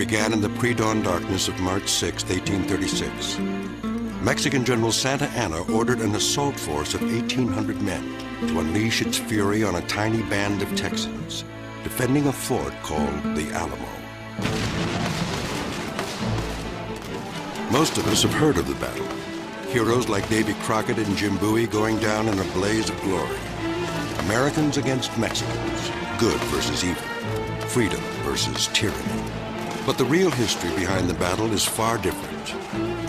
began in the pre-dawn darkness of March 6, 1836. Mexican General Santa Anna ordered an assault force of 1,800 men to unleash its fury on a tiny band of Texans, defending a fort called the Alamo. Most of us have heard of the battle. Heroes like Davy Crockett and Jim Bowie going down in a blaze of glory. Americans against Mexicans, good versus evil, freedom versus tyranny. But the real history behind the battle is far different.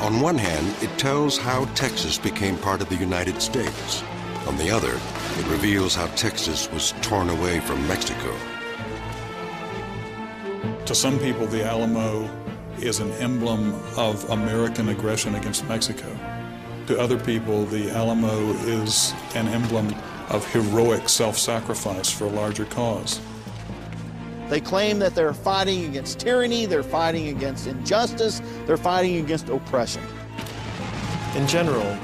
On one hand, it tells how Texas became part of the United States. On the other, it reveals how Texas was torn away from Mexico. To some people, the Alamo is an emblem of American aggression against Mexico. To other people, the Alamo is an emblem of heroic self-sacrifice for a larger cause. They claim that they're fighting against tyranny, they're fighting against injustice, they're fighting against oppression. In general,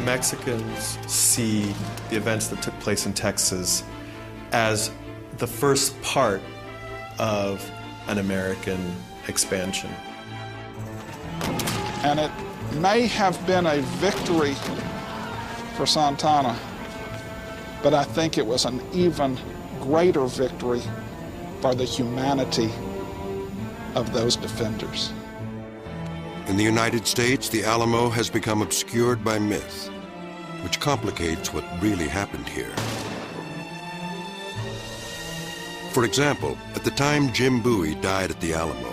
Mexicans see the events that took place in Texas as the first part of an American expansion. And it may have been a victory for Santa Anna, but I think it was an even greater victory for the humanity of those defenders. In the United States, the Alamo has become obscured by myth, which complicates what really happened here. For example, at the time Jim Bowie died at the Alamo,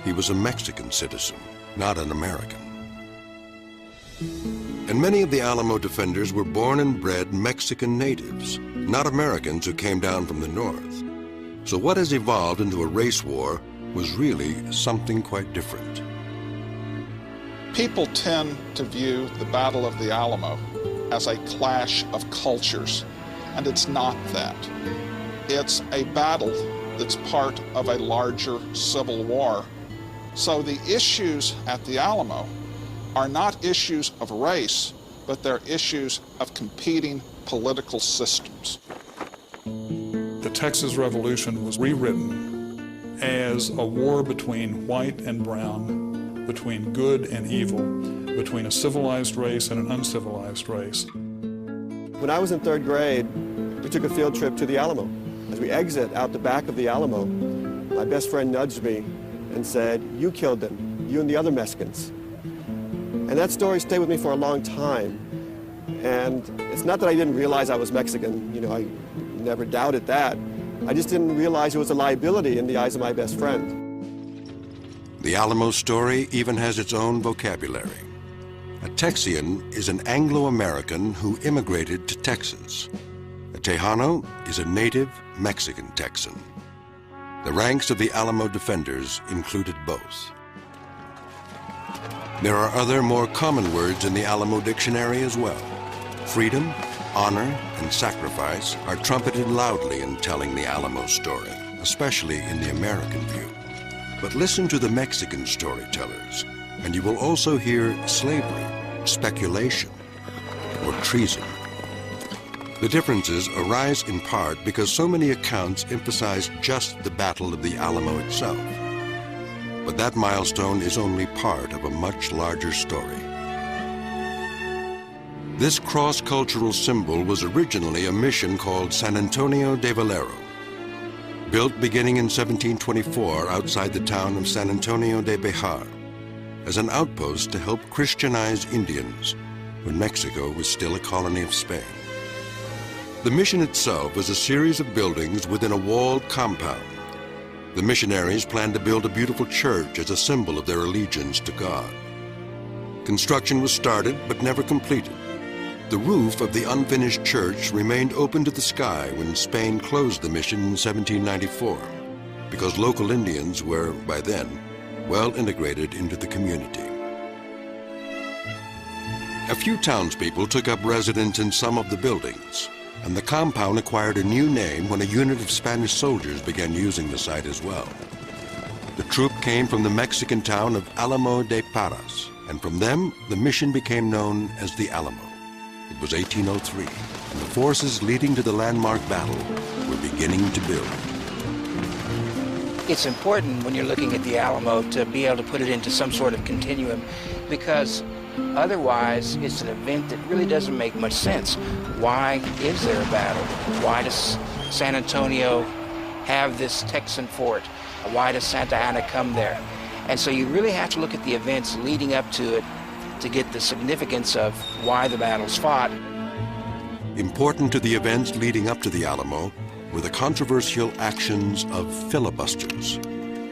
he was a Mexican citizen, not an American. And many of the Alamo defenders were born and bred Mexican natives, not Americans who came down from the north. So what has evolved into a race war was really something quite different. People tend to view the Battle of the Alamo as a clash of cultures, and it's not that. It's a battle that's part of a larger civil war. So the issues at the Alamo are not issues of race, but they're issues of competing political systems. The Texas Revolution was rewritten as a war between white and brown, between good and evil, between a civilized race and an uncivilized race. When I was in 3rd grade, we took a field trip to the Alamo. As we exit out the back of the Alamo, my best friend nudged me and said, "You killed them, you and the other Mexicans." And that story stayed with me for a long time. And it's not that I didn't realize I was Mexican, you know, I never doubted that. I just didn't realize it was a liability in the eyes of my best friend. The Alamo story even has its own vocabulary. A Texian is an Anglo-American who immigrated to Texas. A Tejano is a native Mexican Texan. The ranks of the Alamo defenders included both. There are other more common words in the Alamo dictionary as well. Freedom, honor, and sacrifice are trumpeted loudly in telling the Alamo story, especially in the American view. But listen to the Mexican storytellers, and you will also hear slavery, speculation, or treason. The differences arise in part because so many accounts emphasize just the Battle of the Alamo itself. But that milestone is only part of a much larger story. This cross-cultural symbol was originally a mission called San Antonio de Valero. Built beginning in 1724 outside the town of San Antonio de Bejar, as an outpost to help Christianize Indians when Mexico was still a colony of Spain. The mission itself was a series of buildings within a walled compound. The missionaries planned to build a beautiful church as a symbol of their allegiance to God. Construction was started but never completed. The roof of the unfinished church remained open to the sky when Spain closed the mission in 1794, because local Indians were, by then, well integrated into the community. A few townspeople took up residence in some of the buildings, and the compound acquired a new name when a unit of Spanish soldiers began using the site as well. The troop came from the Mexican town of Alamo de Parras, and from them, the mission became known as the Alamo. It was 1803, and the forces leading to the landmark battle were beginning to build. It's important when you're looking at the Alamo to be able to put it into some sort of continuum, because otherwise it's an event that really doesn't make much sense. Why is there a battle? Why does San Antonio have this Texan fort? Why does Santa Anna come there? And so you really have to look at the events leading up to it to get the significance of why the battle's fought. Important to the events leading up to the Alamo were the controversial actions of filibusters.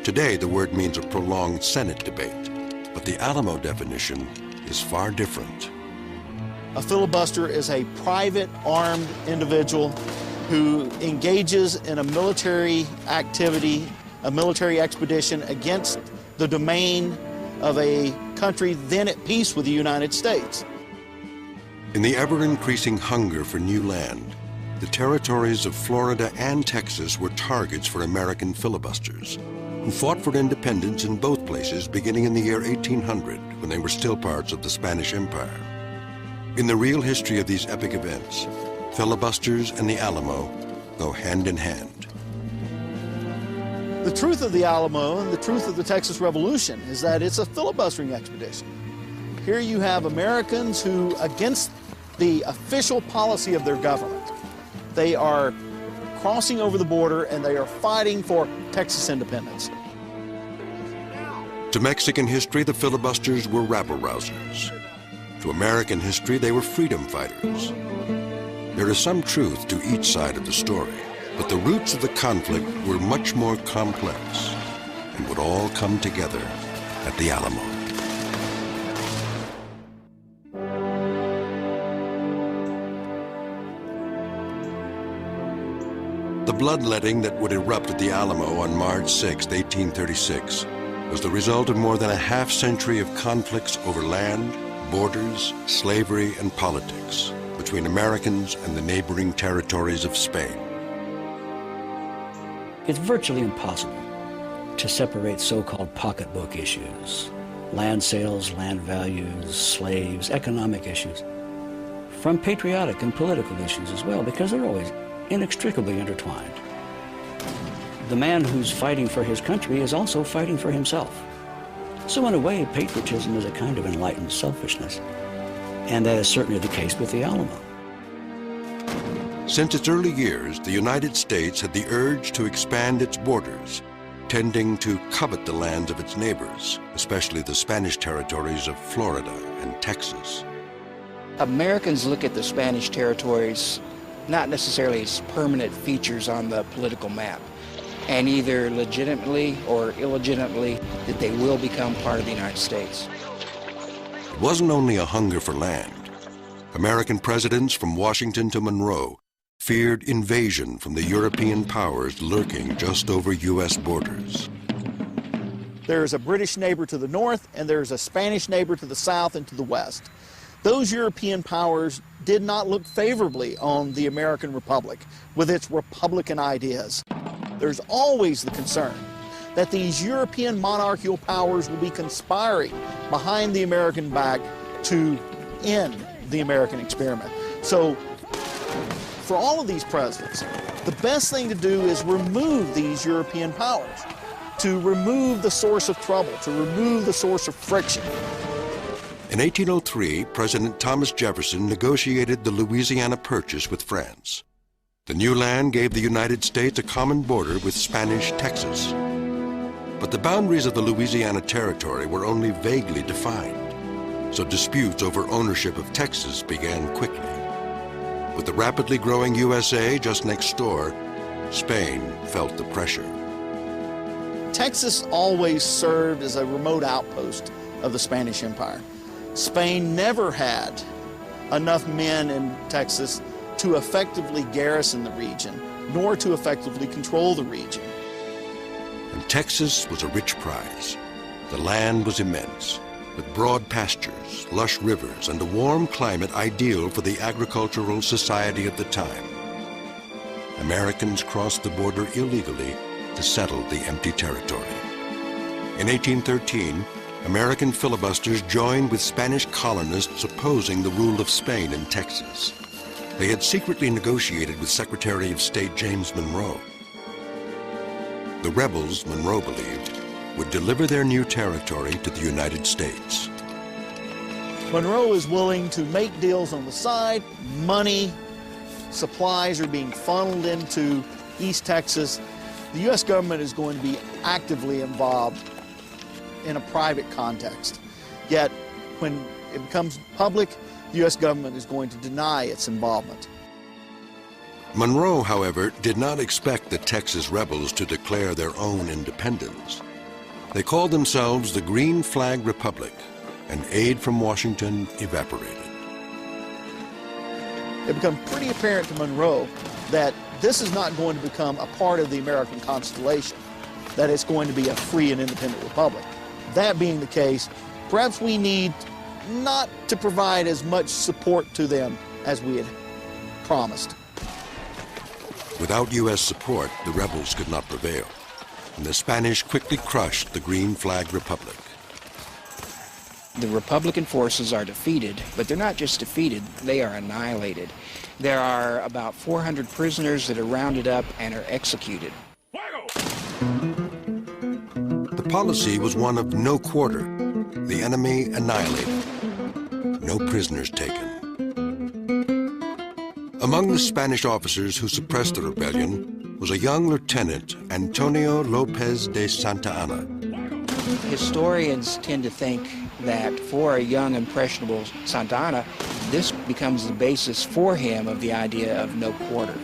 Today, the word means a prolonged Senate debate, but the Alamo definition is far different. A filibuster is a private armed individual who engages in a military activity, a military expedition against the domain of a country then at peace with the United States. In the ever-increasing hunger for new land, the territories of Florida and Texas were targets for American filibusters, who fought for independence in both places beginning in the year 1800, when they were still parts of the Spanish Empire. In the real history of these epic events, filibusters and the Alamo go hand in hand. The truth of the Alamo and the truth of the Texas Revolution is that it's a filibustering expedition. Here you have Americans who, against the official policy of their government, they are crossing over the border and they are fighting for Texas independence. To Mexican history, the filibusters were rabble-rousers. To American history, they were freedom fighters. There is some truth to each side of the story, but the roots of the conflict were much more complex and would all come together at the Alamo. The bloodletting that would erupt at the Alamo on March 6, 1836, was the result of more than a half-century of conflicts over land, borders, slavery, and politics between Americans and the neighboring territories of Spain. It's virtually impossible to separate so-called pocketbook issues, land sales, land values, slaves, economic issues, from patriotic and political issues as well, because they're always inextricably intertwined. The man who's fighting for his country is also fighting for himself. So in a way, patriotism is a kind of enlightened selfishness. And that is certainly the case with the Alamo. Since its early years, the United States had the urge to expand its borders, tending to covet the lands of its neighbors, especially the Spanish territories of Florida and Texas. Americans look at the Spanish territories not necessarily as permanent features on the political map, and either legitimately or illegitimately that they will become part of the United States. It wasn't only a hunger for land. American presidents from Washington to Monroe feared invasion from the European powers lurking just over U.S. borders. There's a British neighbor to the north, and there's a Spanish neighbor to the south and to the west. Those European powers did not look favorably on the American Republic with its republican ideas. There's always the concern that these European monarchical powers will be conspiring behind the American back to end the American experiment. So, for all of these presidents, the best thing to do is remove these European powers, to remove the source of trouble, to remove the source of friction. In 1803, President Thomas Jefferson negotiated the Louisiana Purchase with France. The new land gave the United States a common border with Spanish Texas. But the boundaries of the Louisiana Territory were only vaguely defined, so disputes over ownership of Texas began quickly. With the rapidly growing USA just next door, Spain felt the pressure. Texas always served as a remote outpost of the Spanish Empire. Spain never had enough men in Texas to effectively garrison the region, nor to effectively control the region. And Texas was a rich prize. The land was immense, with broad pastures, lush rivers, and a warm climate ideal for the agricultural society of the time. Americans crossed the border illegally to settle the empty territory. In 1813, American filibusters joined with Spanish colonists opposing the rule of Spain in Texas. They had secretly negotiated with Secretary of State James Monroe. The rebels, Monroe believed, would deliver their new territory to the United States. Monroe is willing to make deals on the side. Money, supplies are being funneled into East Texas. The U.S. government is going to be actively involved in a private context. Yet, when it becomes public, the U.S. government is going to deny its involvement. Monroe, however, did not expect the Texas rebels to declare their own independence. They called themselves the Green Flag Republic, and aid from Washington evaporated. It became pretty apparent to Monroe that this is not going to become a part of the American constellation, that it's going to be a free and independent republic. That being the case, perhaps we need not to provide as much support to them as we had promised. Without U.S. support, the rebels could not prevail, and the Spanish quickly crushed the Green Flag Republic. The Republican forces are defeated, but they're not just defeated, they are annihilated. There are about 400 prisoners that are rounded up and are executed. The policy was one of no quarter, the enemy annihilated, no prisoners taken. Among the Spanish officers who suppressed the rebellion was a young lieutenant, Antonio Lopez de Santa Anna. Historians tend to think that for a young, impressionable Santa Anna, this becomes the basis for him of the idea of no quarter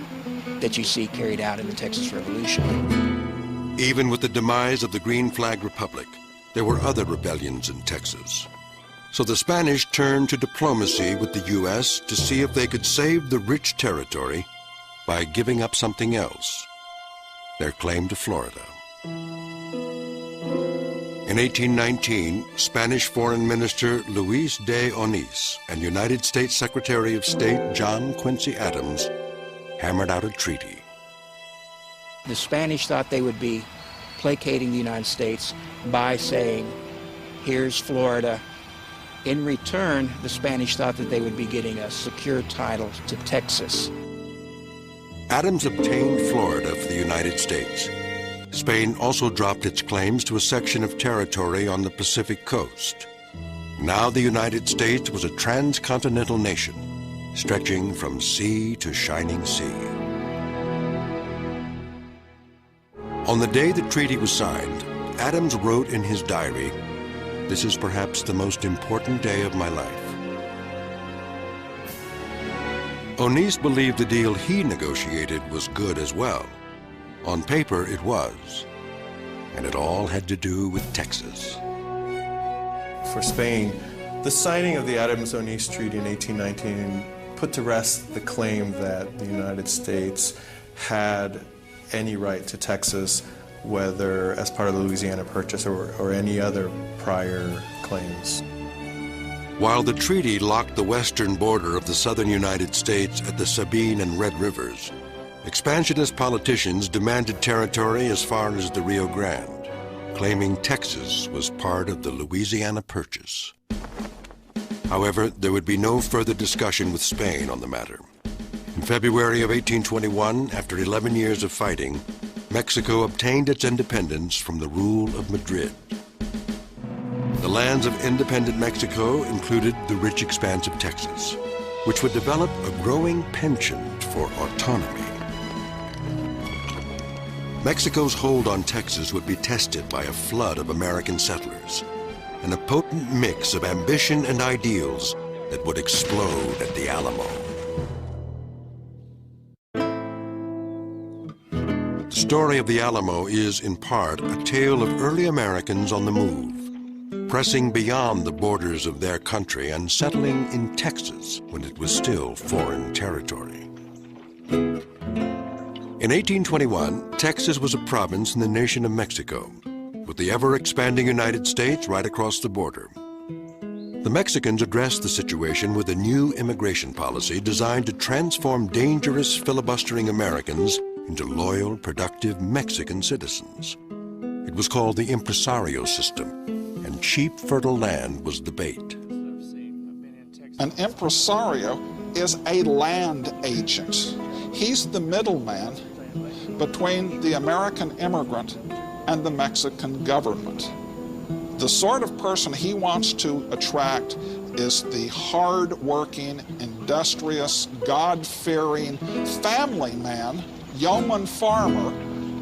that you see carried out in the Texas Revolution. Even with the demise of the Green Flag Republic, there were other rebellions in Texas. So the Spanish turned to diplomacy with the U.S. to see if they could save the rich territory by giving up something else, their claim to Florida. In 1819, Spanish Foreign Minister Luis de Onís and United States Secretary of State John Quincy Adams hammered out a treaty. The Spanish thought they would be placating the United States by saying, here's Florida. In return, the Spanish thought that they would be getting a secure title to Texas. Adams obtained Florida for the United States. Spain also dropped its claims to a section of territory on the Pacific coast. Now the United States was a transcontinental nation, stretching from sea to shining sea. On the day the treaty was signed, Adams wrote in his diary, "This is perhaps the most important day of my life." Onís believed the deal he negotiated was good as well. On paper, it was, and it all had to do with Texas. For Spain, the signing of the Adams-Onís Treaty in 1819 put to rest the claim that the United States had any right to Texas, whether as part of the Louisiana Purchase or any other prior claims. While the treaty locked the western border of the southern United States at the Sabine and Red Rivers, expansionist politicians demanded territory as far as the Rio Grande, claiming Texas was part of the Louisiana Purchase. However, there would be no further discussion with Spain on the matter. In February of 1821, after 11 years of fighting, Mexico obtained its independence from the rule of Madrid. The lands of independent Mexico included the rich expanse of Texas, which would develop a growing penchant for autonomy. Mexico's hold on Texas would be tested by a flood of American settlers and a potent mix of ambition and ideals that would explode at the Alamo. The story of the Alamo is, in part, a tale of early Americans on the move, pressing beyond the borders of their country and settling in Texas when it was still foreign territory. In 1821, Texas was a province in the nation of Mexico, with the ever-expanding United States right across the border. The Mexicans addressed the situation with a new immigration policy designed to transform dangerous, filibustering Americans into loyal, productive Mexican citizens. It was called the impresario system, and cheap, fertile land was the bait. An impresario is a land agent. He's the middleman between the American immigrant and the Mexican government. The sort of person he wants to attract is the hard-working, industrious, God-fearing family man, yeoman farmer,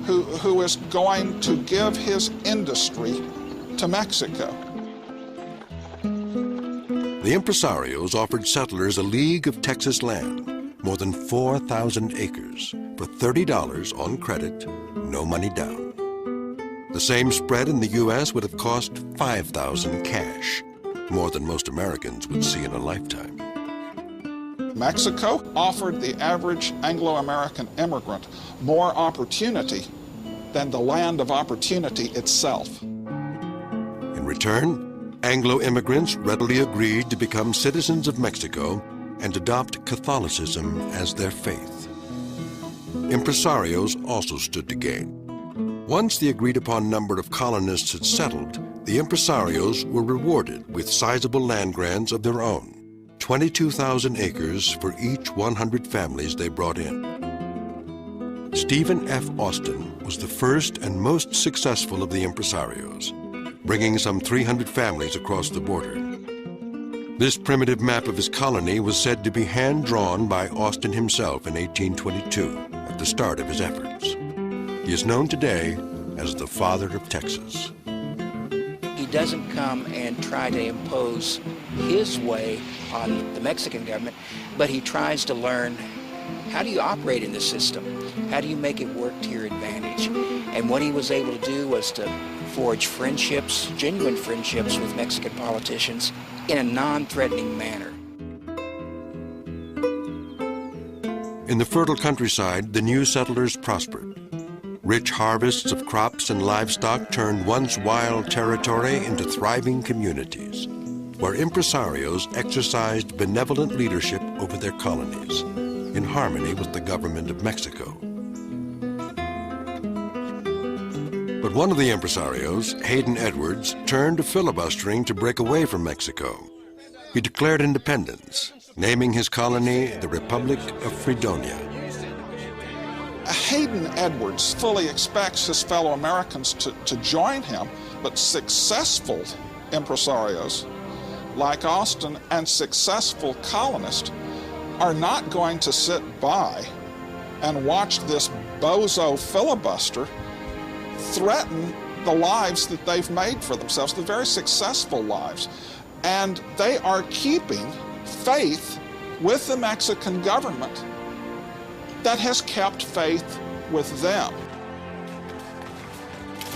who is going to give his industry to Mexico. The impresarios offered settlers a league of Texas land, more than 4,000 acres, for $30 on credit, no money down. The same spread in the U.S. would have cost $5,000 cash, more than most Americans would see in a lifetime. Mexico offered the average Anglo-American immigrant more opportunity than the land of opportunity itself. In return, Anglo immigrants readily agreed to become citizens of Mexico and adopt Catholicism as their faith. Impresarios also stood to gain. Once the agreed-upon number of colonists had settled, the impresarios were rewarded with sizable land grants of their own, 22,000 acres for each 100 families they brought in. Stephen F. Austin was the first and most successful of the impresarios, bringing some 300 families across the border. This primitive map of his colony was said to be hand-drawn by Austin himself in 1822, at the start of his efforts. He is known today as the Father of Texas. He doesn't come and try to impose his way on the Mexican government, but he tries to learn, how do you operate in the system? How do you make it work to your advantage? And what he was able to do was to forge friendships, genuine friendships with Mexican politicians in a non-threatening manner. In the fertile countryside, the new settlers prospered. Rich harvests of crops and livestock turned once wild territory into thriving communities, where impresarios exercised benevolent leadership over their colonies, in harmony with the government of Mexico. But one of the impresarios, Hayden Edwards, turned to filibustering to break away from Mexico. He declared independence, naming his colony the Republic of Fredonia. Hayden Edwards fully expects his fellow Americans to join him, but successful impresarios like Austin and successful colonists are not going to sit by and watch this bozo filibuster threaten the lives that they've made for themselves, the very successful lives. And they are keeping faith with the Mexican government that has kept faith with them.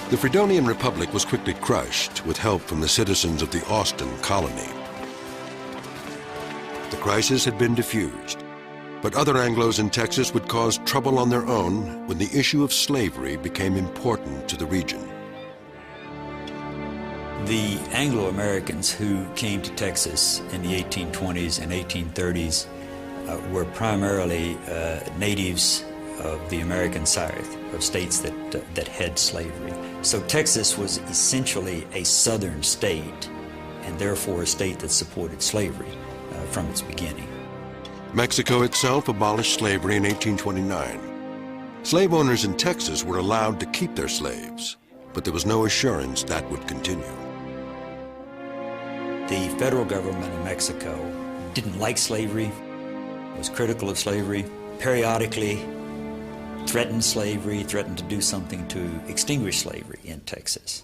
The Fredonian Republic was quickly crushed with help from the citizens of the Austin colony. The crisis had been diffused, but other Anglos in Texas would cause trouble on their own when the issue of slavery became important to the region. The Anglo-Americans who came to Texas in the 1820s and 1830s were primarily natives of the American South, of states that had slavery. So Texas was essentially a southern state, and therefore a state that supported slavery from its beginning. Mexico itself abolished slavery in 1829. Slave owners in Texas were allowed to keep their slaves, but there was no assurance that would continue. The federal government of Mexico didn't like slavery, was critical of slavery, periodically threatened slavery, threatened to do something to extinguish slavery in Texas.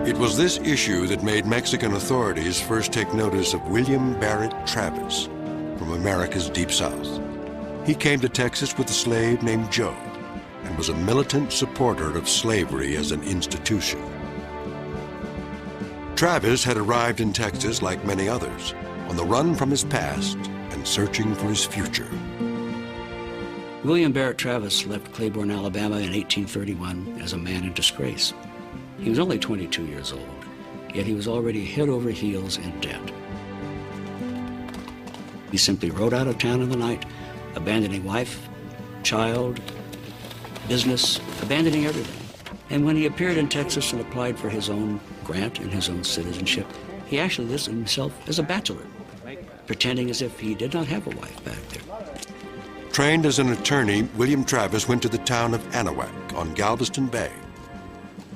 It was this issue that made Mexican authorities first take notice of William Barrett Travis from America's Deep South. He came to Texas with a slave named Joe and was a militant supporter of slavery as an institution. Travis had arrived in Texas like many others, on the run from his past and searching for his future. William Barrett Travis left Claiborne, Alabama in 1831 as a man in disgrace. He was only 22 years old, yet he was already head over heels in debt. He simply rode out of town in the night, abandoning wife, child, business, abandoning everything. And when he appeared in Texas and applied for his own grant and his own citizenship, he actually listed himself as a bachelor, pretending as if he did not have a wife back there. Trained as an attorney, William Travis went to the town of Anahuac on Galveston Bay,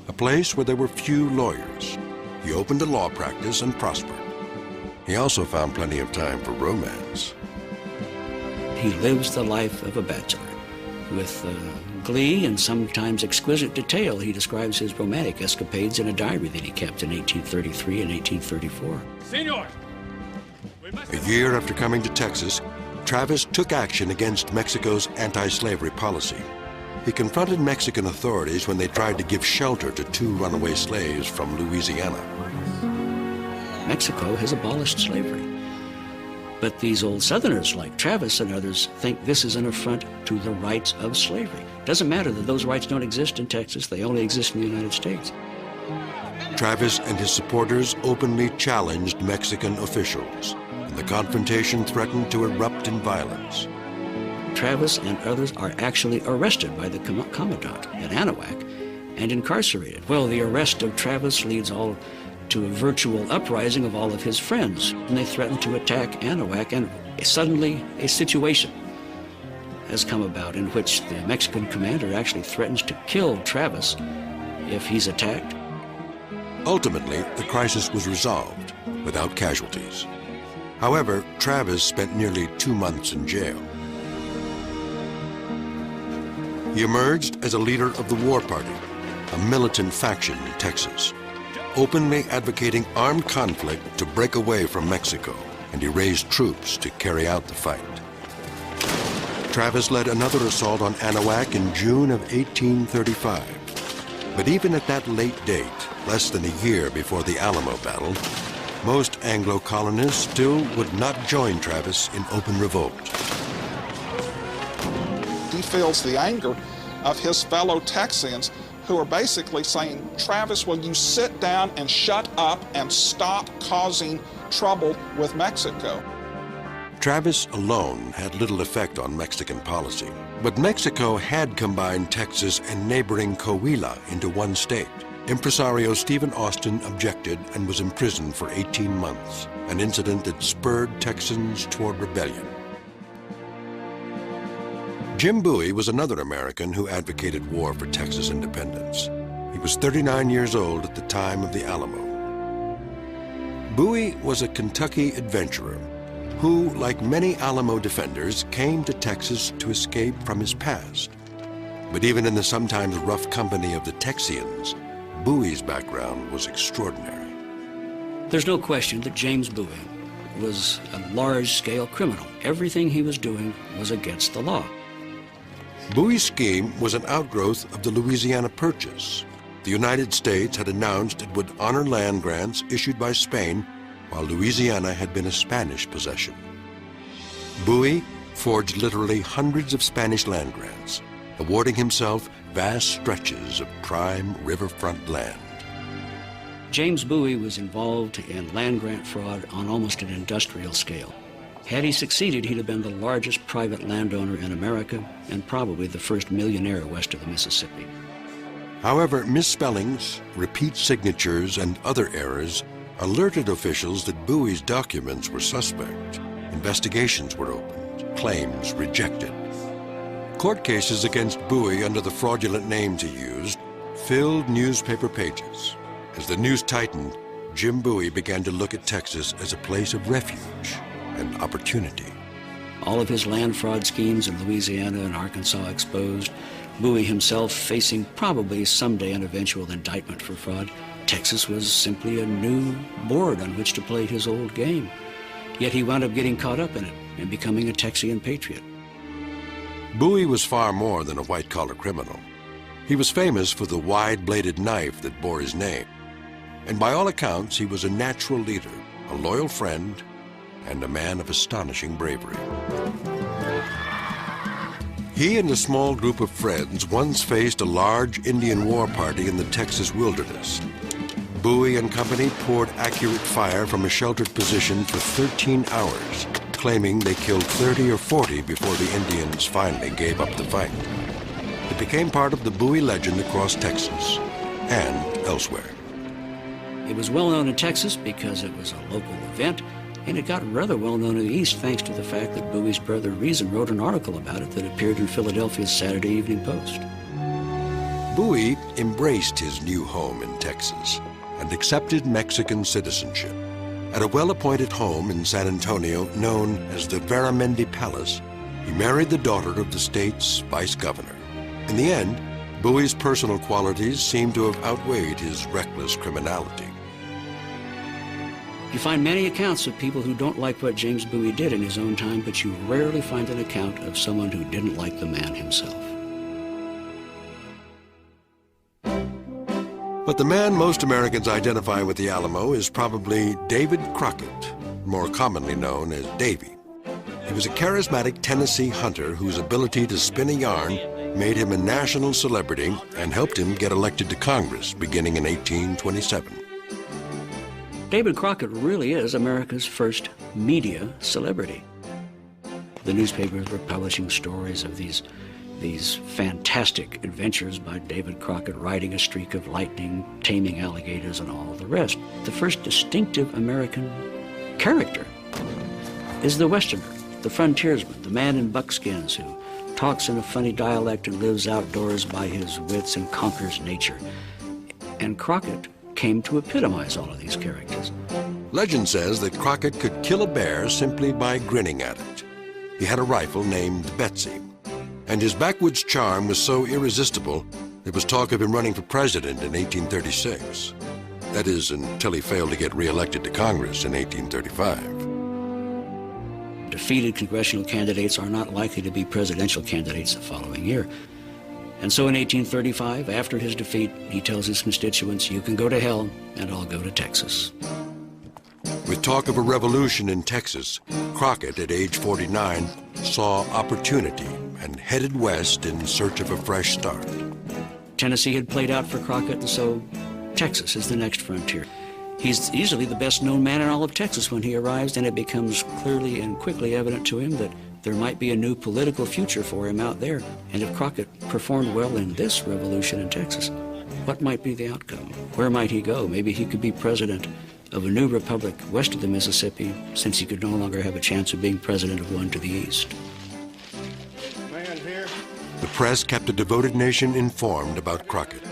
a place where there were few lawyers. He opened a law practice and prospered. He also found plenty of time for romance. He lives the life of a bachelor. With glee and sometimes exquisite detail, he describes his romantic escapades in a diary that he kept in 1833 and 1834. Senor! A year after coming to Texas, Travis took action against Mexico's anti-slavery policy. He confronted Mexican authorities when they tried to give shelter to 2 runaway slaves from Louisiana. Mexico has abolished slavery. But these old Southerners like Travis and others think this is an affront to the rights of slavery. Doesn't matter that those rights don't exist in Texas, they only exist in the United States. Travis and his supporters openly challenged Mexican officials, and the confrontation threatened to erupt in violence. Travis and others are actually arrested by the commandant at Anahuac and incarcerated. Well, the arrest of Travis leads all to a virtual uprising of all of his friends, and they threaten to attack Anahuac, and suddenly a situation has come about in which the Mexican commander actually threatens to kill Travis if he's attacked. Ultimately, the crisis was resolved without casualties. However, Travis spent nearly 2 months in jail. He emerged as a leader of the War Party, a militant faction in Texas, openly advocating armed conflict to break away from Mexico, and he raised troops to carry out the fight. Travis led another assault on Anahuac in June of 1835. But even at that late date, less than a year before the Alamo battle, most Anglo colonists still would not join Travis in open revolt. He feels the anger of his fellow Texians who are basically saying, Travis, will you sit down and shut up and stop causing trouble with Mexico? Travis alone had little effect on Mexican policy, but Mexico had combined Texas and neighboring Coahuila into one state. Impresario Stephen Austin objected and was imprisoned for 18 months, an incident that spurred Texans toward rebellion. Jim Bowie was another American who advocated war for Texas independence. He was 39 years old at the time of the Alamo. Bowie was a Kentucky adventurer who, like many Alamo defenders, came to Texas to escape from his past. But even in the sometimes rough company of the Texians, Bowie's background was extraordinary. There's no question that James Bowie was a large-scale criminal. Everything he was doing was against the law. Bowie's scheme was an outgrowth of the Louisiana Purchase. The United States had announced it would honor land grants issued by Spain, while Louisiana had been a Spanish possession. Bowie forged literally hundreds of Spanish land grants, awarding himself vast stretches of prime riverfront land. James Bowie was involved in land grant fraud on almost an industrial scale. Had he succeeded, he'd have been the largest private landowner in America and probably the first millionaire west of the Mississippi. However, misspellings, repeat signatures, and other errors alerted officials that Bowie's documents were suspect. Investigations were opened, claims rejected. Court cases against Bowie under the fraudulent names he used filled newspaper pages. As the news tightened, Jim Bowie began to look at Texas as a place of refuge and opportunity. All of his land fraud schemes in Louisiana and Arkansas exposed, Bowie himself facing probably someday an eventual indictment for fraud. Texas was simply a new board on which to play his old game. Yet he wound up getting caught up in it and becoming a Texian patriot. Bowie was far more than a white-collar criminal. He was famous for the wide-bladed knife that bore his name. And by all accounts, he was a natural leader, a loyal friend, and a man of astonishing bravery. He and a small group of friends once faced a large Indian war party in the Texas wilderness. Bowie and company poured accurate fire from a sheltered position for 13 hours, claiming they killed 30 or 40 before the Indians finally gave up the fight. It became part of the Bowie legend across Texas and elsewhere. It was well known in Texas because it was a local event. And it got rather well known in the East thanks to the fact that Bowie's brother Reason wrote an article about it that appeared in Philadelphia's Saturday Evening Post. Bowie embraced his new home in Texas and accepted Mexican citizenship. At a well-appointed home in San Antonio known as the Veramendi Palace, he married the daughter of the state's vice governor. In the end, Bowie's personal qualities seem to have outweighed his reckless criminality. You find many accounts of people who don't like what James Bowie did in his own time, but you rarely find an account of someone who didn't like the man himself. But the man most Americans identify with the Alamo is probably David Crockett, more commonly known as Davy. He was a charismatic Tennessee hunter whose ability to spin a yarn made him a national celebrity and helped him get elected to Congress beginning in 1827. David Crockett really is America's first media celebrity. The newspapers were publishing stories of these fantastic adventures by David Crockett, riding a streak of lightning, taming alligators, and all the rest. The first distinctive American character is the Westerner, the frontiersman, the man in buckskins who talks in a funny dialect and lives outdoors by his wits and conquers nature. And Crockett came to epitomize all of these characters. Legend says that Crockett could kill a bear simply by grinning at it. He had a rifle named Betsy, and his backwoods charm was so irresistible there was talk of him running for president in 1836. That is, until he failed to get re-elected to Congress in 1835. Defeated congressional candidates are not likely to be presidential candidates the following year. And so in 1835, after his defeat, he tells his constituents, "You can go to hell, and I'll go to Texas." With talk of a revolution in Texas, Crockett, at age 49, saw opportunity and headed west in search of a fresh start. Tennessee had played out for Crockett, and so Texas is the next frontier. He's easily the best-known man in all of Texas when he arrives, and it becomes clearly and quickly evident to him that there might be a new political future for him out there. And if Crockett performed well in this revolution in Texas, what might be the outcome? Where might he go? Maybe he could be president of a new republic west of the Mississippi, since he could no longer have a chance of being president of one to the east. Man here. The press kept a devoted nation informed about Crockett.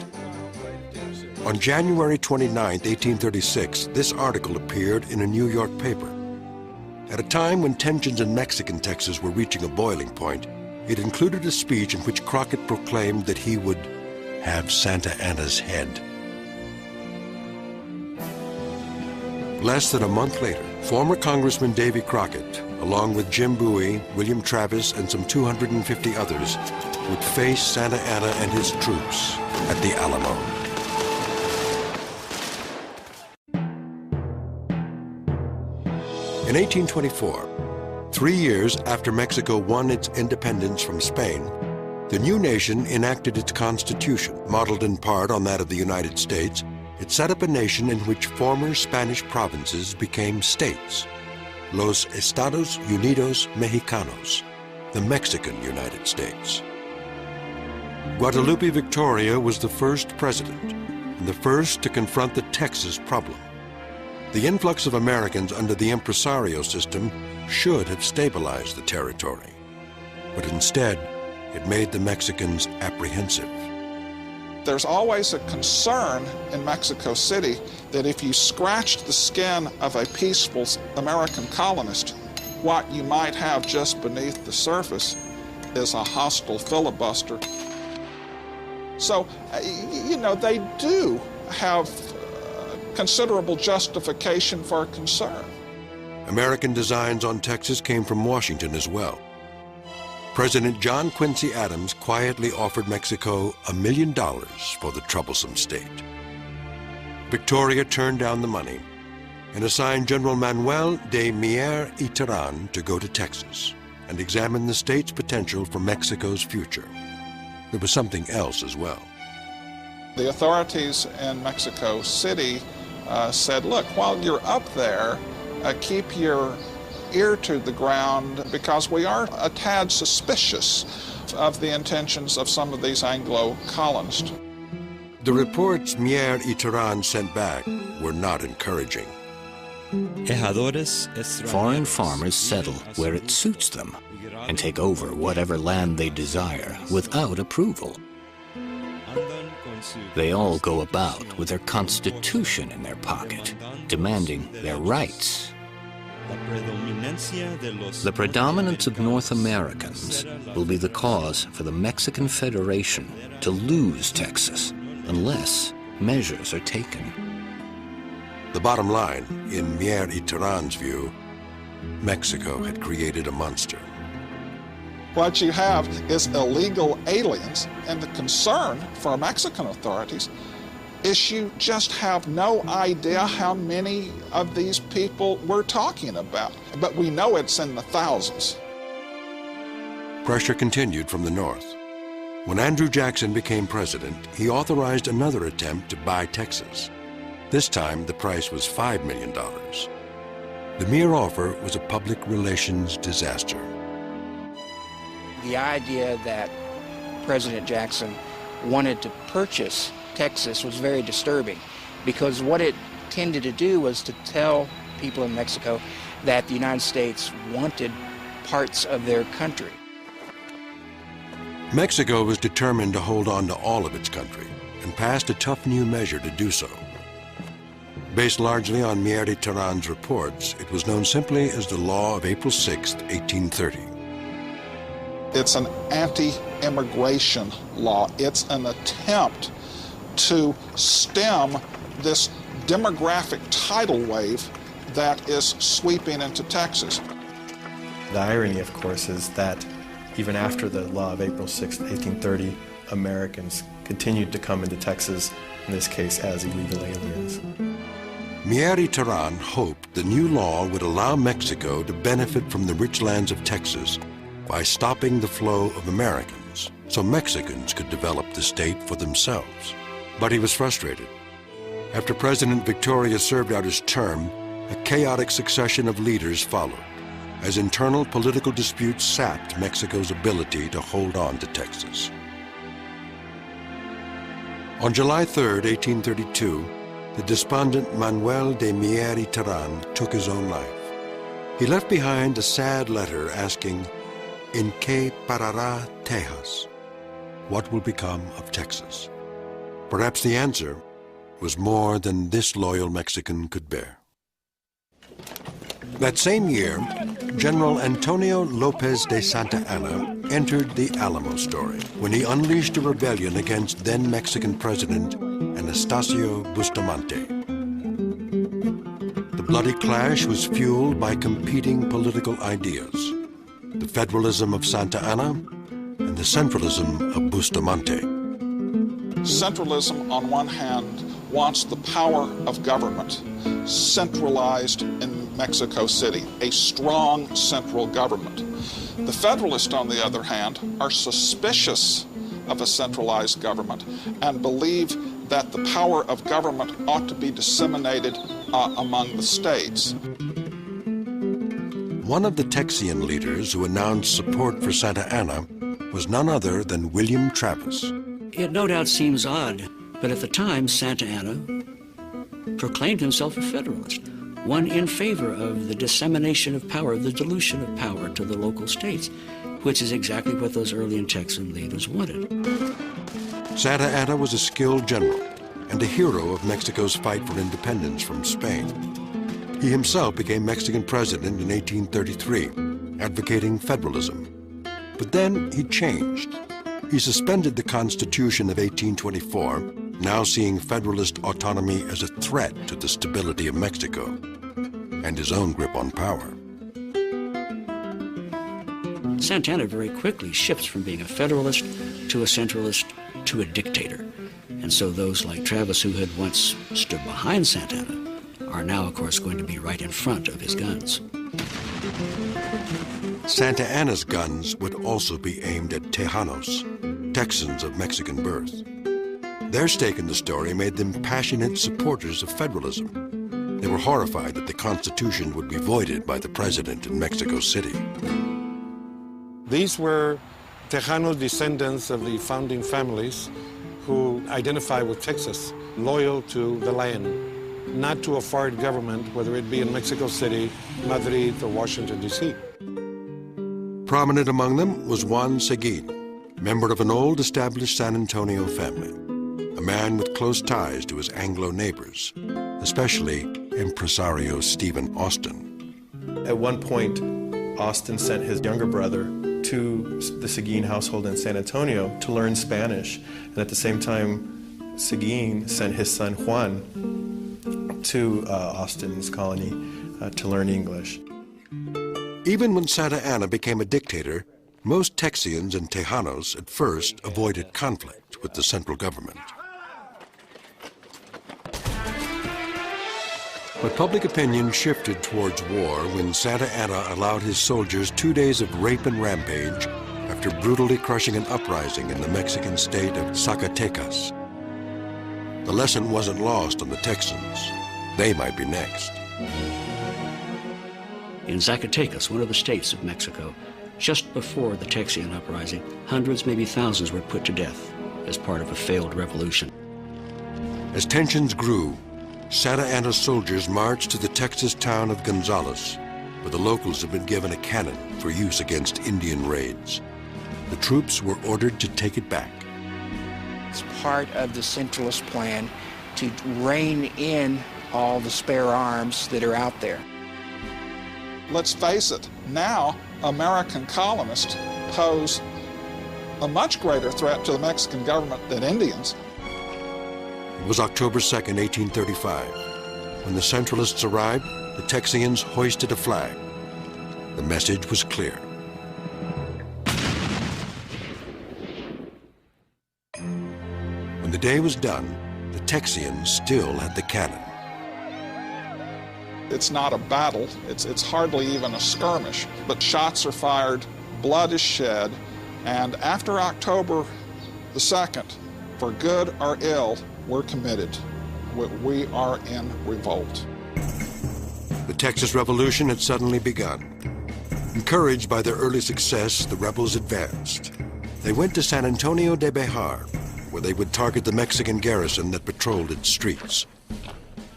On January 29, 1836, this article appeared in a New York paper. At a time when tensions in Mexican Texas were reaching a boiling point, it included a speech in which Crockett proclaimed that he would have Santa Anna's head. Less than a month later, former Congressman Davy Crockett, along with Jim Bowie, William Travis, and some 250 others, would face Santa Anna and his troops at the Alamo. In 1824, 3 years after Mexico won its independence from Spain, the new nation enacted its constitution. Modeled in part on that of the United States, it set up a nation in which former Spanish provinces became states, Los Estados Unidos Mexicanos, the Mexican United States. Guadalupe Victoria was the first president and the first to confront the Texas problem. The influx of Americans under the impresario system should have stabilized the territory, but instead, it made the Mexicans apprehensive. There's always a concern in Mexico City that if you scratched the skin of a peaceful American colonist, what you might have just beneath the surface is a hostile filibuster. So, you know, they do have considerable justification for concern. American designs on Texas came from Washington as well. President John Quincy Adams quietly offered Mexico $1 million for the troublesome state. Victoria turned down the money and assigned General Manuel de Mier y Terán to go to Texas and examine the state's potential for Mexico's future. There was something else as well. The authorities in Mexico City said, look, while you're up there, keep your ear to the ground, because we are a tad suspicious of the intentions of some of these Anglo colonists. The reports Mier y Terán sent back were not encouraging. Foreign farmers settle where it suits them and take over whatever land they desire without approval. They all go about with their constitution in their pocket, demanding their rights. The predominance of North Americans will be the cause for the Mexican Federation to lose Texas unless measures are taken. The bottom line, in Mier y Terán's view, Mexico had created a monster. What you have is illegal aliens, and the concern for Mexican authorities is you just have no idea how many of these people we're talking about. But we know it's in the thousands. Pressure continued from the north. When Andrew Jackson became president, he authorized another attempt to buy Texas. This time, the price was $5 million. The mere offer was a public relations disaster. The idea that President Jackson wanted to purchase Texas was very disturbing, because what it tended to do was to tell people in Mexico that the United States wanted parts of their country. Mexico was determined to hold on to all of its country and passed a tough new measure to do so. Based largely on Mier y Terán's reports, it was known simply as the Law of April 6, 1830. It's an anti-immigration law. It's an attempt to stem this demographic tidal wave that is sweeping into Texas. The irony, of course, is that even after the law of April 6, 1830, Americans continued to come into Texas, in this case as illegal aliens. Mier y Terán hoped the new law would allow Mexico to benefit from the rich lands of Texas by stopping the flow of Americans so Mexicans could develop the state for themselves. But he was frustrated. After President Victoria served out his term, a chaotic succession of leaders followed, as internal political disputes sapped Mexico's ability to hold on to Texas. On July 3, 1832, the despondent Manuel de Mier y Terán took his own life. He left behind a sad letter asking, "En qué parará Tejas?" What will become of Texas? Perhaps the answer was more than this loyal Mexican could bear. That same year, General Antonio Lopez de Santa Anna entered the Alamo story when he unleashed a rebellion against then Mexican President Anastasio Bustamante. The bloody clash was fueled by competing political ideas: the federalism of Santa Anna and the centralism of Bustamante. Centralism, on one hand, wants the power of government centralized in Mexico City, a strong central government. The Federalists, on the other hand, are suspicious of a centralized government and believe that the power of government ought to be disseminated among the states. One of the Texian leaders who announced support for Santa Anna was none other than William Travis. It no doubt seems odd, but at the time, Santa Anna proclaimed himself a Federalist, one in favor of the dissemination of power, the dilution of power to the local states, which is exactly what those early Texan leaders wanted. Santa Anna was a skilled general and a hero of Mexico's fight for independence from Spain. He himself became Mexican president in 1833, advocating federalism. But then he changed. He suspended the Constitution of 1824, now seeing federalist autonomy as a threat to the stability of Mexico and his own grip on power. Santa Anna very quickly shifts from being a federalist to a centralist to a dictator. And so those like Travis, who had once stood behind Santa Anna, are now, of course, going to be right in front of his guns. Santa Anna's guns would also be aimed at Tejanos, Texans of Mexican birth. Their stake in the story made them passionate supporters of federalism. They were horrified that the Constitution would be voided by the president in Mexico City. These were Tejano descendants of the founding families who identify with Texas, loyal to the land, not to a foreign government, whether it be in Mexico City, Madrid, or Washington, D.C. Prominent among them was Juan Seguin, member of an old established San Antonio family, a man with close ties to his Anglo neighbors, especially impresario Stephen Austin. At one point, Austin sent his younger brother to the Seguin household in San Antonio to learn Spanish, and at the same time, Seguin sent his son Juan to Austin's colony to learn English. Even when Santa Anna became a dictator, most Texians and Tejanos at first avoided conflict with the central government. But public opinion shifted towards war when Santa Anna allowed his soldiers 2 days of rape and rampage after brutally crushing an uprising in the Mexican state of Zacatecas. The lesson wasn't lost on the Texans. They might be next. In Zacatecas, one of the states of Mexico, just before the Texian uprising, hundreds, maybe thousands were put to death as part of a failed revolution. As tensions grew, Santa Anna's soldiers marched to the Texas town of Gonzales, where the locals had been given a cannon for use against Indian raids. The troops were ordered to take it back. It's part of the centralist plan to rein in all the spare arms that are out there. Let's face it, now American colonists pose a much greater threat to the Mexican government than Indians. It was October 2nd, 1835. When the Centralists arrived, the Texians hoisted a flag. The message was clear. When the day was done, the Texians still had the cannon. It's not a battle, it's hardly even a skirmish, but shots are fired, blood is shed, and after October the 2nd, for good or ill, we're committed. We are in revolt. The Texas Revolution had suddenly begun. Encouraged by their early success, the rebels advanced. They went to San Antonio de Bejar, where they would target the Mexican garrison that patrolled its streets.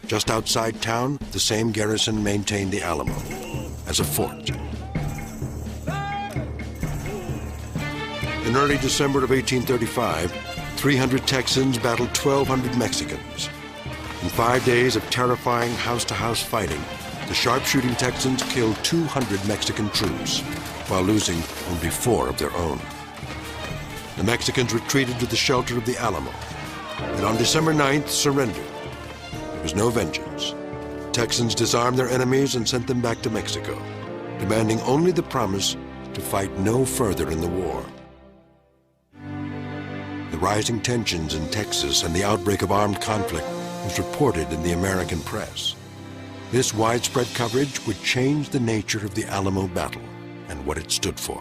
Just outside town, the same garrison maintained the Alamo as a fort. In early December of 1835, 300 Texans battled 1,200 Mexicans. In 5 days of terrifying house-to-house fighting, the sharpshooting Texans killed 200 Mexican troops, while losing only 4 of their own. The Mexicans retreated to the shelter of the Alamo, and on December 9th surrendered. There was no vengeance. Texans disarmed their enemies and sent them back to Mexico, demanding only the promise to fight no further in the war. The rising tensions in Texas and the outbreak of armed conflict was reported in the American press. This widespread coverage would change the nature of the Alamo battle and what it stood for.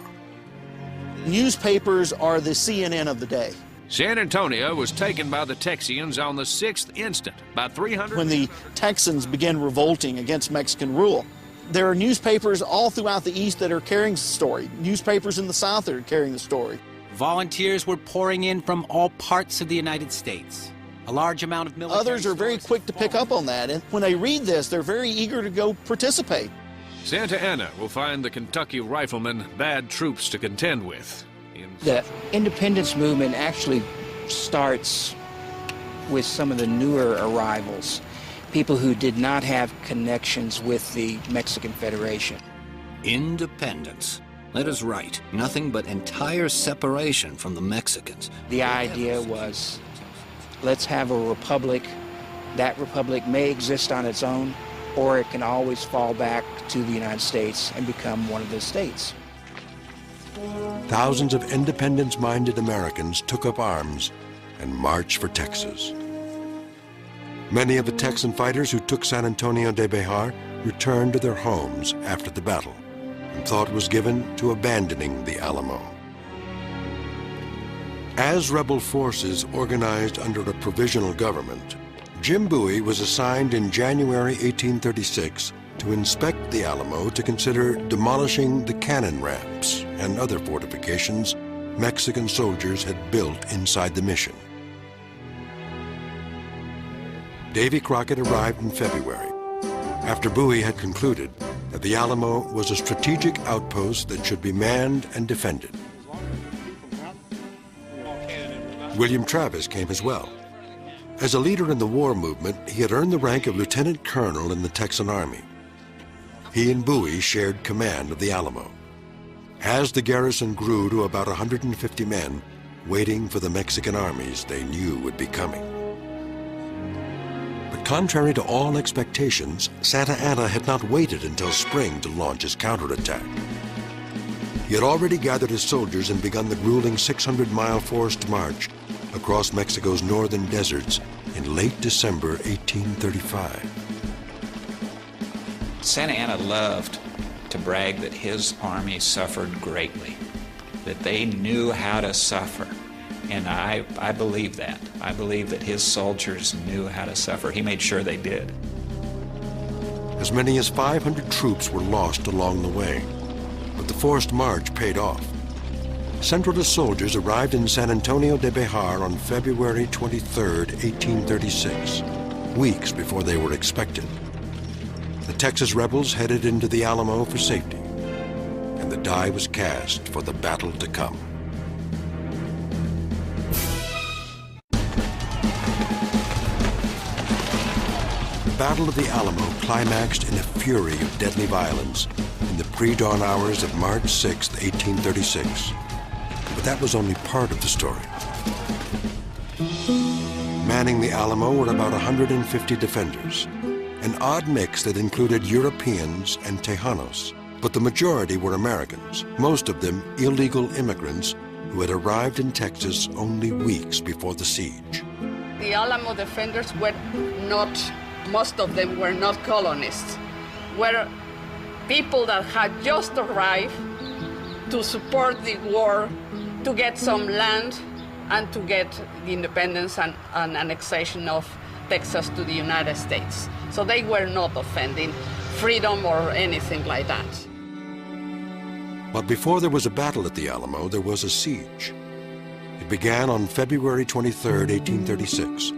Newspapers are the CNN of the day. San Antonio was taken by the Texians on the 6th instant, by 300... When the Texans began revolting against Mexican rule, there are newspapers all throughout the East that are carrying the story, newspapers in the South that are carrying the story. Volunteers were pouring in from all parts of the United States. A large amount of military... Others are very quick to pick up on that, and when they read this, they're very eager to go participate. Santa Anna will find the Kentucky riflemen bad troops to contend with. The independence movement actually starts with some of the newer arrivals, people who did not have connections with the Mexican Federation. Independence. That is right. Nothing but entire separation from the Mexicans. The idea was, let's have a republic. That republic may exist on its own, or it can always fall back to the United States and become one of the states. Thousands of independence-minded Americans took up arms and marched for Texas. Many of the Texan fighters who took San Antonio de Bejar returned to their homes after the battle, and thought was given to abandoning the Alamo. As rebel forces organized under a provisional government, Jim Bowie was assigned in January 1836 to inspect the Alamo to consider demolishing the cannon ramps and other fortifications Mexican soldiers had built inside the mission. Davy Crockett arrived in February, after Bowie had concluded that the Alamo was a strategic outpost that should be manned and defended. William Travis came as well. As a leader in the war movement, he had earned the rank of lieutenant colonel in the Texan Army. He and Bowie shared command of the Alamo. As the garrison grew to about 150 men, waiting for the Mexican armies they knew would be coming. But contrary to all expectations, Santa Anna had not waited until spring to launch his counterattack. He had already gathered his soldiers and begun the grueling 600-mile forced march across Mexico's northern deserts in late December 1835. Santa Anna loved to brag that his army suffered greatly, that they knew how to suffer. And I believe that. I believe that his soldiers knew how to suffer. He made sure they did. As many as 500 troops were lost along the way, but the forced march paid off. Centralist soldiers arrived in San Antonio de Bejar on February 23, 1836, weeks before they were expected. The Texas rebels headed into the Alamo for safety, and the die was cast for the battle to come. The Battle of the Alamo climaxed in a fury of deadly violence in the pre-dawn hours of March 6, 1836. But that was only part of the story. Manning the Alamo were about 150 defenders, an odd mix that included Europeans and Tejanos, but the majority were Americans, most of them illegal immigrants who had arrived in Texas only weeks before the siege. The Alamo defenders were not, most of them were not colonists, were people that had just arrived to support the war, to get some land, and to get the independence and annexation of Texas to the United States. So they were not offending freedom or anything like that. But before there was a battle at the Alamo, there was a siege. It began on February 23, 1836,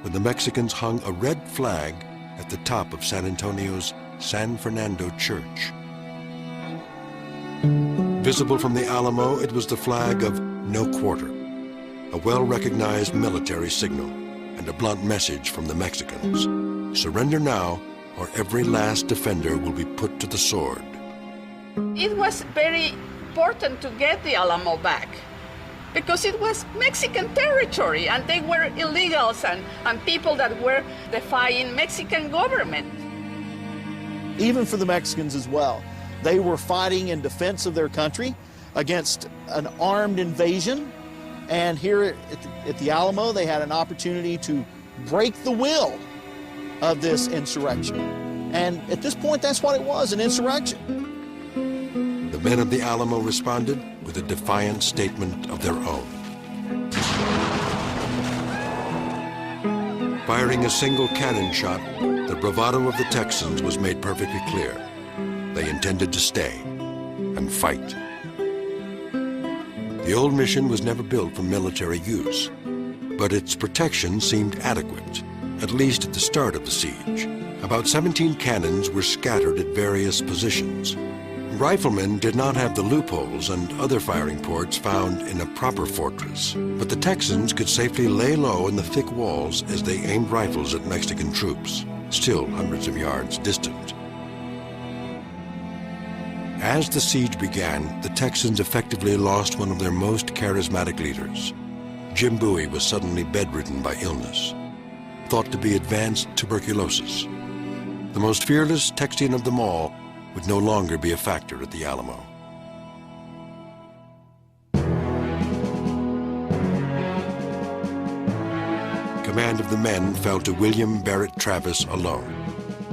when the Mexicans hung a red flag at the top of San Antonio's San Fernando Church. Visible from the Alamo, it was the flag of no quarter, a well-recognized military signal and a blunt message from the Mexicans. Surrender now, or every last defender will be put to the sword. It was very important to get the Alamo back because it was Mexican territory and they were illegals and people that were defying Mexican government. Even for the Mexicans as well. They were fighting in defense of their country against an armed invasion. And here at the Alamo, they had an opportunity to break the will of this insurrection. And at this point, that's what it was, an insurrection. The men of the Alamo responded with a defiant statement of their own. Firing a single cannon shot, the bravado of the Texans was made perfectly clear. They intended to stay and fight. The old mission was never built for military use, but its protection seemed adequate, at least at the start of the siege. About 17 cannons were scattered at various positions. Riflemen did not have the loopholes and other firing ports found in a proper fortress, but the Texans could safely lay low in the thick walls as they aimed rifles at Mexican troops, still hundreds of yards distant. As the siege began, the Texans effectively lost one of their most charismatic leaders. Jim Bowie was suddenly bedridden by illness, thought to be advanced tuberculosis. The most fearless Texian of them all would no longer be a factor at the Alamo. Command of the men fell to William Barrett Travis alone.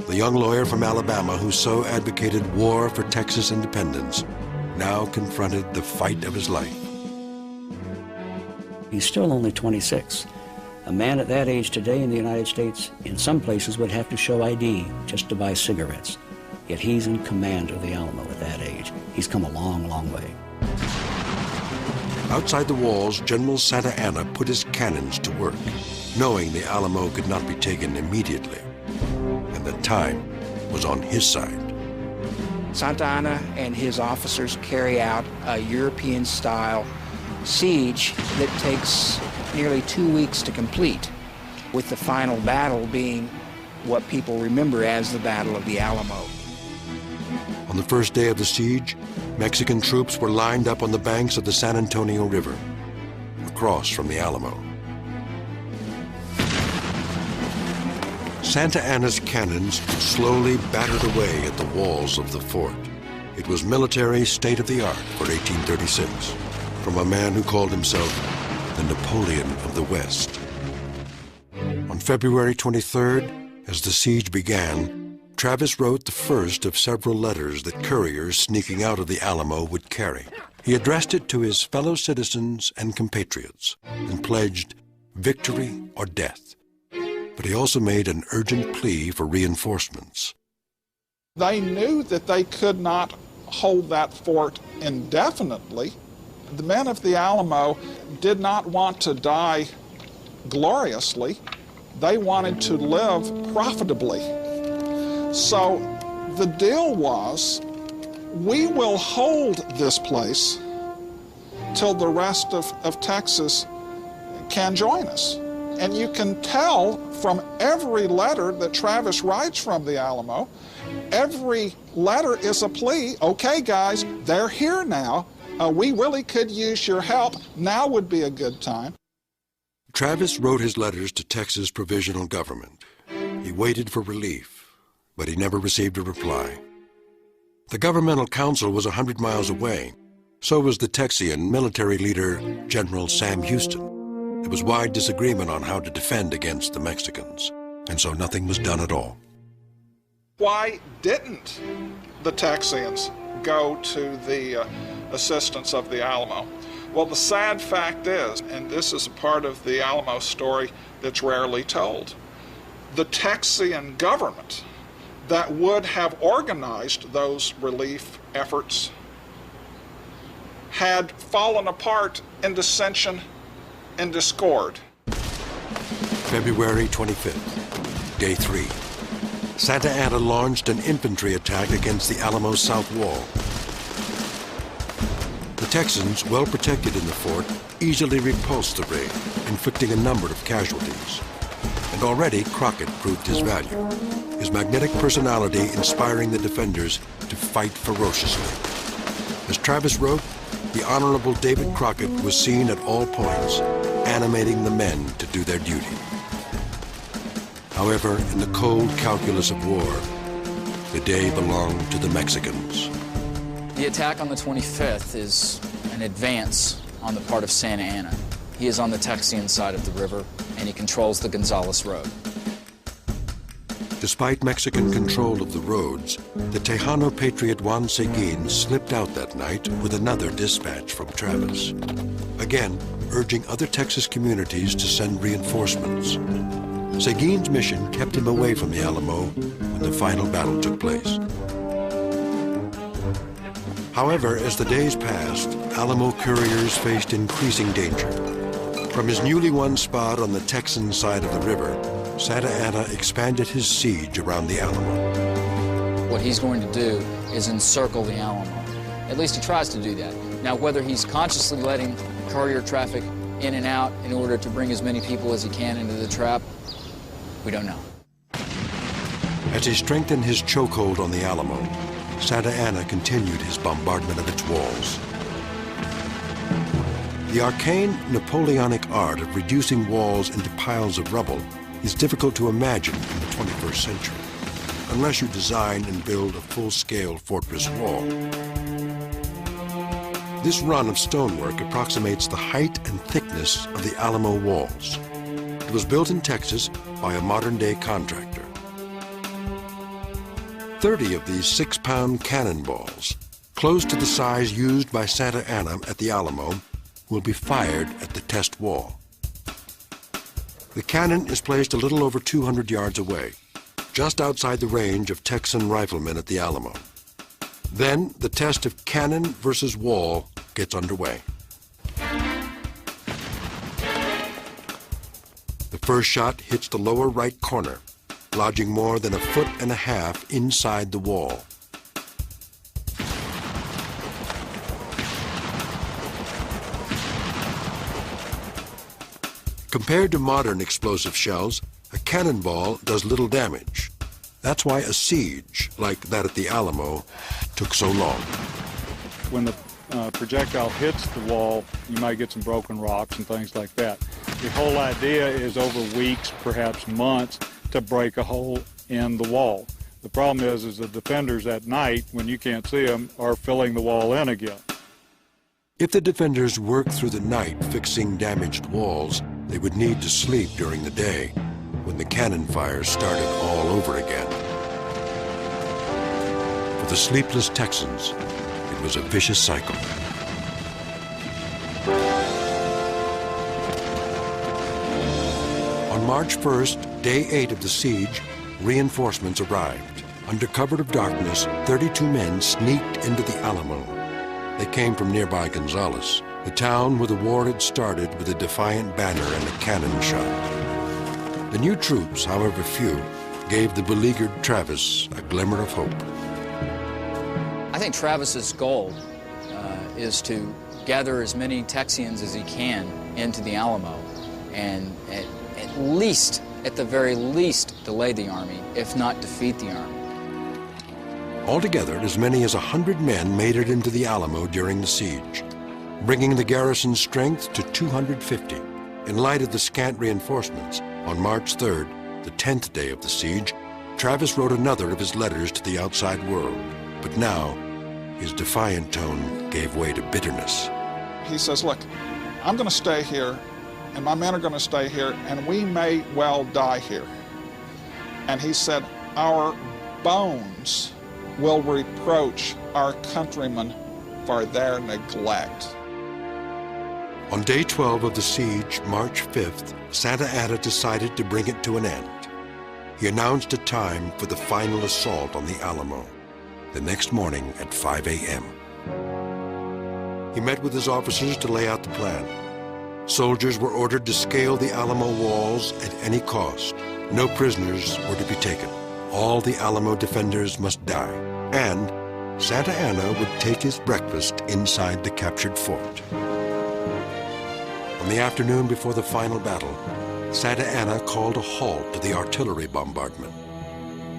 The young lawyer from Alabama who so advocated war for Texas independence now confronted the fight of his life. He's still only 26. A man at that age today in the United States, in some places, would have to show ID just to buy cigarettes. Yet he's in command of the Alamo at that age. He's come a long, long way. Outside the walls, General Santa Anna put his cannons to work, knowing the Alamo could not be taken immediately, and that time was on his side. Santa Anna and his officers carry out a European-style siege that takes nearly 2 weeks to complete, with the final battle being what people remember as the Battle of the Alamo. On the first day of the siege, Mexican troops were lined up on the banks of the San Antonio River, across from the Alamo. Santa Anna's cannons slowly battered away at the walls of the fort. It was military state-of-the-art for 1836, from a man who called himself the Napoleon of the West. On February 23rd, as the siege began, Travis wrote the first of several letters that couriers sneaking out of the Alamo would carry. He addressed it to his fellow citizens and compatriots and pledged victory or death. But he also made an urgent plea for reinforcements. They knew that they could not hold that fort indefinitely. The men of the Alamo did not want to die gloriously. They wanted to live profitably. So the deal was, we will hold this place till the rest of Texas can join us. And you can tell from every letter that Travis writes from the Alamo, every letter is a plea. Okay, guys, they're here now. We really could use your help. Now would be a good time. Travis wrote his letters to Texas provisional government. He waited for relief, but he never received a reply. The governmental council was 100 miles away. So was the Texian military leader, General Sam Houston. There was wide disagreement on how to defend against the Mexicans, and so nothing was done at all. Why didn't the Texians go to the assistance of the Alamo? Well, the sad fact is, and this is a part of the Alamo story that's rarely told, the Texian government that would have organized those relief efforts had fallen apart in dissension and discord. February 25th, day 3. Santa Anna launched an infantry attack against the Alamo's south wall. The Texans, well protected in the fort, easily repulsed the raid, inflicting a number of casualties. And already Crockett proved his value, his magnetic personality inspiring the defenders to fight ferociously. As Travis wrote, the Honorable David Crockett was seen at all points, animating the men to do their duty. However, in the cold calculus of war, the day belonged to the Mexicans. The attack on the 25th is an advance on the part of Santa Anna. He is on the Texian side of the river, and he controls the Gonzales Road. Despite Mexican control of the roads, the Tejano patriot Juan Seguin slipped out that night with another dispatch from Travis, again urging other Texas communities to send reinforcements. Seguin's mission kept him away from the Alamo when the final battle took place. However, as the days passed, Alamo couriers faced increasing danger. From his newly won spot on the Texan side of the river, Santa Anna expanded his siege around the Alamo. What he's going to do is encircle the Alamo. At least he tries to do that. Now, whether he's consciously letting courier traffic in and out in order to bring as many people as he can into the trap, we don't know. As he strengthened his chokehold on the Alamo, Santa Anna continued his bombardment of its walls. The arcane Napoleonic art of reducing walls into piles of rubble is difficult to imagine in the 21st century, unless you design and build a full-scale fortress wall. This run of stonework approximates the height and thickness of the Alamo walls. It was built in Texas by a modern-day contractor. 30 of these 6-pound cannonballs, close to the size used by Santa Anna at the Alamo, will be fired at the test wall. The cannon is placed a little over 200 yards away, just outside the range of Texan riflemen at the Alamo. Then the test of cannon versus wall gets underway. The first shot hits the lower right corner, lodging more than 1.5 feet inside the wall. Compared to modern explosive shells, a cannonball does little damage. That's why a siege, like that at the Alamo, took so long. When the projectile hits the wall, you might get some broken rocks and things like that. The whole idea is over weeks, perhaps months, to break a hole in the wall. The problem is the defenders at night, when you can't see them, are filling the wall in again. If the defenders worked through the night fixing damaged walls, they would need to sleep during the day, when the cannon fire started all over again. For the sleepless Texans, it was a vicious cycle. On March 1st, day 8 of the siege, reinforcements arrived. Under cover of darkness, 32 men sneaked into the Alamo. They came from nearby Gonzales, the town where the war had started with a defiant banner and a cannon shot. The new troops, however few, gave the beleaguered Travis a glimmer of hope. I think Travis's goal is to gather as many Texians as he can into the Alamo and at the very least, delay the army, if not defeat the army. Altogether, as many as 100 men made it into the Alamo during the siege, bringing the garrison's strength to 250. In light of the scant reinforcements, on March 3rd, the 10th day of the siege, Travis wrote another of his letters to the outside world. But now, his defiant tone gave way to bitterness. He says, look, I'm going to stay here, and my men are going to stay here, and we may well die here. And he said, our bones will reproach our countrymen for their neglect. On day 12 of the siege, March 5th, Santa Anna decided to bring it to an end. He announced a time for the final assault on the Alamo, the next morning at 5 a.m. He met with his officers to lay out the plan. Soldiers were ordered to scale the Alamo walls at any cost. No prisoners were to be taken. All the Alamo defenders must die. And Santa Anna would take his breakfast inside the captured fort. On the afternoon before the final battle, Santa Anna called a halt to the artillery bombardment.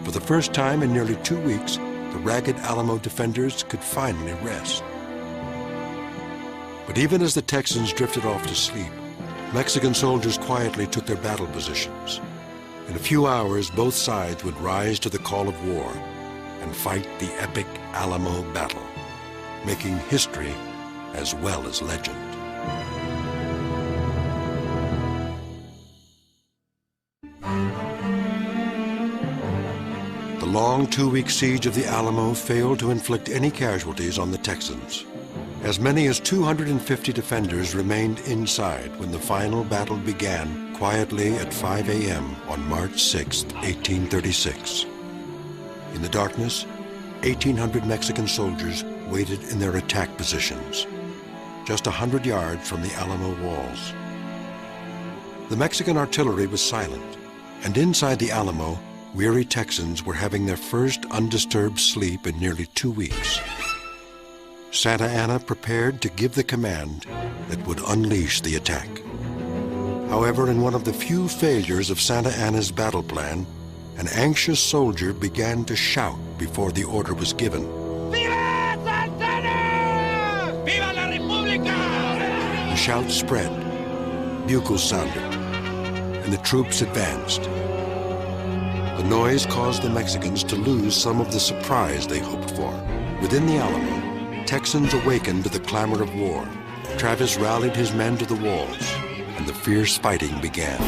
For the first time in nearly 2 weeks, the ragged Alamo defenders could finally rest. But even as the Texans drifted off to sleep, Mexican soldiers quietly took their battle positions. In a few hours, both sides would rise to the call of war and fight the epic Alamo battle, making history as well as legend. The long 2-week siege of the Alamo failed to inflict any casualties on the Texans. As many as 250 defenders remained inside when the final battle began quietly at 5 a.m. on March 6, 1836. In the darkness, 1,800 Mexican soldiers waited in their attack positions, just 100 yards from the Alamo walls. The Mexican artillery was silent, and inside the Alamo, weary Texans were having their first undisturbed sleep in nearly 2 weeks. Santa Anna prepared to give the command that would unleash the attack. However, in one of the few failures of Santa Anna's battle plan, an anxious soldier began to shout before the order was given. Viva Santa Anna! Viva la República! The shout spread, bugles sounded, and the troops advanced. The noise caused the Mexicans to lose some of the surprise they hoped for. Within the Alamo, Texans awakened to the clamor of war. Travis rallied his men to the walls, and the fierce fighting began.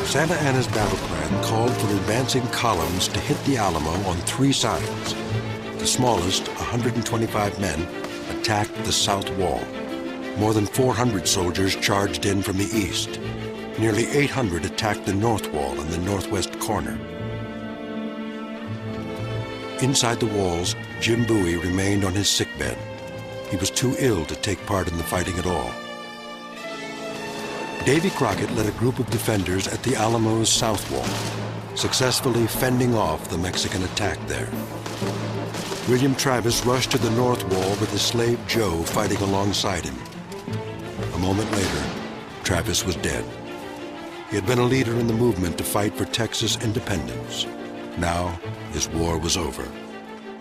Santa Anna's battle plan called for advancing columns to hit the Alamo on 3 sides. The smallest, 125 men, attacked the south wall. More than 400 soldiers charged in from the east. Nearly 800 attacked the north wall and the northwest corner. Inside the walls, Jim Bowie remained on his sickbed. he was too ill to take part in the fighting at all. Davy Crockett led a group of defenders at the Alamo's south wall, successfully fending off the Mexican attack there. William Travis rushed to the north wall with his slave Joe fighting alongside him. A moment later, Travis was dead. He had been a leader in the movement to fight for Texas independence. Now, his war was over.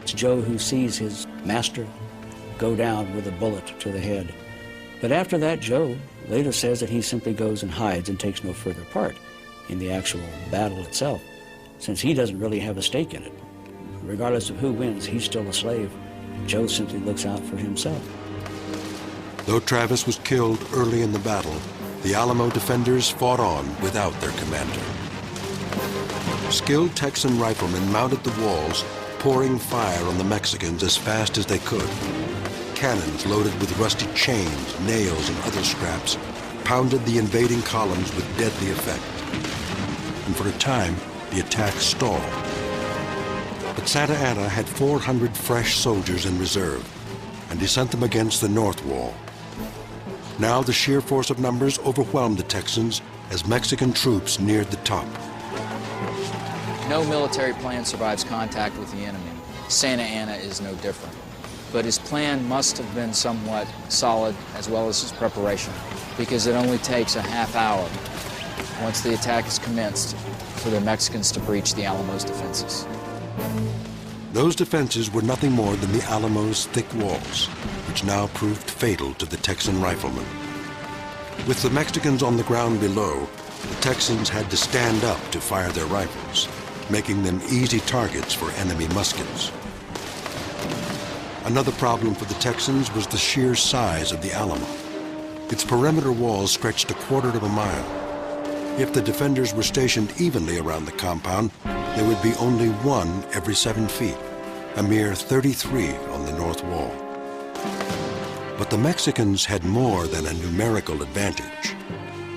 It's Joe who sees his master go down with a bullet to the head. But after that, Joe later says that he simply goes and hides and takes no further part in the actual battle itself, since he doesn't really have a stake in it. Regardless of who wins, he's still a slave. Joe simply looks out for himself. Though Travis was killed early in the battle, the Alamo defenders fought on without their commander. Skilled Texan riflemen mounted the walls, pouring fire on the Mexicans as fast as they could. Cannons loaded with rusty chains, nails, and other scraps pounded the invading columns with deadly effect. And for a time, the attack stalled. But Santa Anna had 400 fresh soldiers in reserve, and he sent them against the north wall. Now the sheer force of numbers overwhelmed the Texans as Mexican troops neared the top. No military plan survives contact with the enemy. Santa Anna is no different. But his plan must have been somewhat solid, as well as his preparation, because it only takes a half hour once the attack is commenced for the Mexicans to breach the Alamo's defenses. Those defenses were nothing more than the Alamo's thick walls, which now proved fatal to the Texan riflemen. With the Mexicans on the ground below, the Texans had to stand up to fire their rifles, making them easy targets for enemy muskets. Another problem for the Texans was the sheer size of the Alamo. Its perimeter walls stretched a quarter of a mile. If the defenders were stationed evenly around the compound, there would be only one every 7 feet, a mere 33 on the north wall. But the Mexicans had more than a numerical advantage.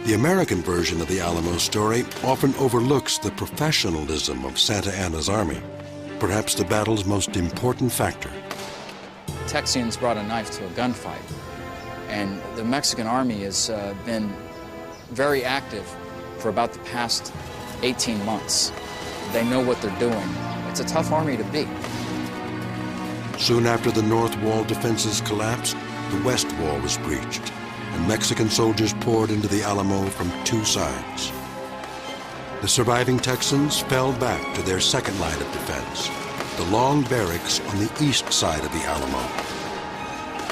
The American version of the Alamo story often overlooks the professionalism of Santa Anna's army, perhaps the battle's most important factor. Texians brought a knife to a gunfight, and the Mexican army has been very active for about the past 18 months. They know what they're doing. It's a tough army to beat. Soon after the north wall defenses collapsed, the west wall was breached, and Mexican soldiers poured into the Alamo from two sides. The surviving Texans fell back to their second line of defense, the long barracks on the east side of the Alamo.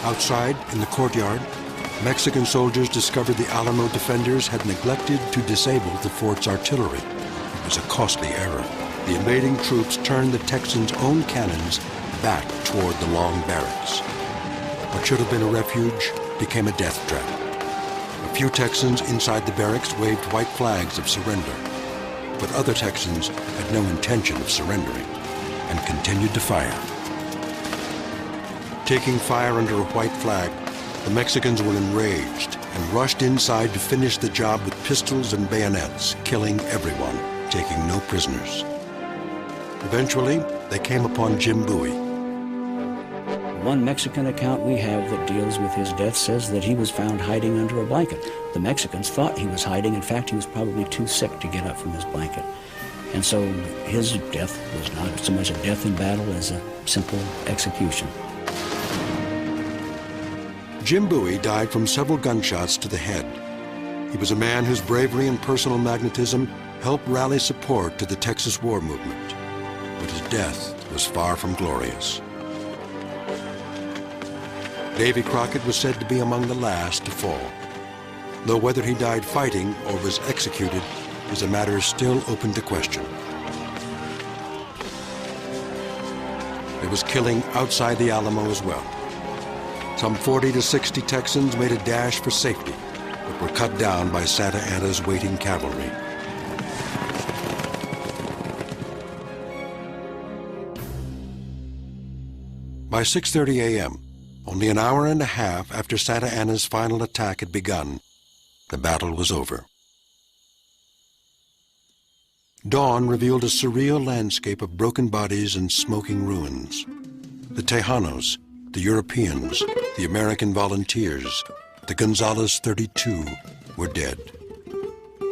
Outside, in the courtyard, Mexican soldiers discovered the Alamo defenders had neglected to disable the fort's artillery. It was a costly error. The invading troops turned the Texans' own cannons back toward the long barracks. What should have been a refuge became a death trap. A few Texans inside the barracks waved white flags of surrender, but other Texans had no intention of surrendering and continued to fire. Taking fire under a white flag, the Mexicans were enraged and rushed inside to finish the job with pistols and bayonets, killing everyone, taking no prisoners. Eventually, they came upon Jim Bowie. One Mexican account we have that deals with his death says that he was found hiding under a blanket. The Mexicans thought he was hiding. In fact, he was probably too sick to get up from his blanket. And so his death was not so much a death in battle as a simple execution. Jim Bowie died from several gunshots to the head. He was a man whose bravery and personal magnetism helped rally support to the Texas war movement. But his death was far from glorious. Davy Crockett was said to be among the last to fall, though whether he died fighting or was executed is a matter still open to question. There was killing outside the Alamo as well. Some 40 to 60 Texans made a dash for safety, but were cut down by Santa Anna's waiting cavalry. By 6:30 a.m., only an hour and a half after Santa Anna's final attack had begun, the battle was over. Dawn revealed a surreal landscape of broken bodies and smoking ruins. The Tejanos, the Europeans, the American volunteers, the Gonzales 32 were dead.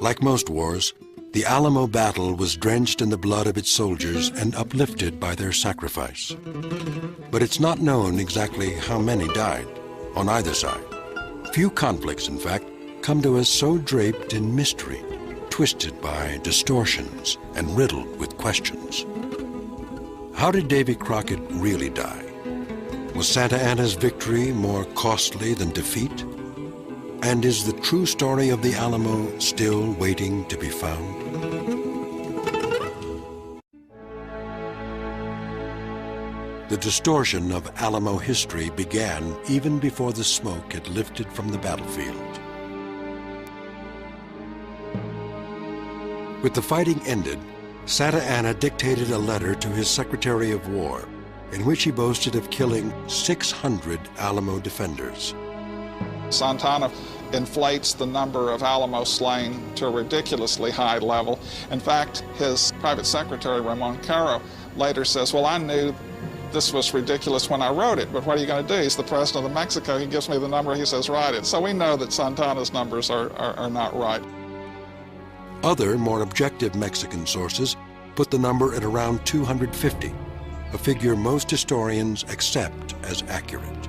Like most wars, the Alamo battle was drenched in the blood of its soldiers and uplifted by their sacrifice. But it's not known exactly how many died on either side. Few conflicts, in fact, come to us so draped in mystery, twisted by distortions and riddled with questions. How did Davy Crockett really die? Was Santa Anna's victory more costly than defeat? And is the true story of the Alamo still waiting to be found? The distortion of Alamo history began even before the smoke had lifted from the battlefield. With the fighting ended, Santa Anna dictated a letter to his Secretary of War in which he boasted of killing 600 Alamo defenders. Santa Anna inflates the number of Alamo slain to a ridiculously high level. In fact, his private secretary, Ramon Caro, later says, well, I knew this was ridiculous when I wrote it, but what are you going to do? He's the president of Mexico. He gives me the number. He says, write it. So we know that Santa Anna's numbers are not right. Other, more objective Mexican sources put the number at around 250, a figure most historians accept as accurate.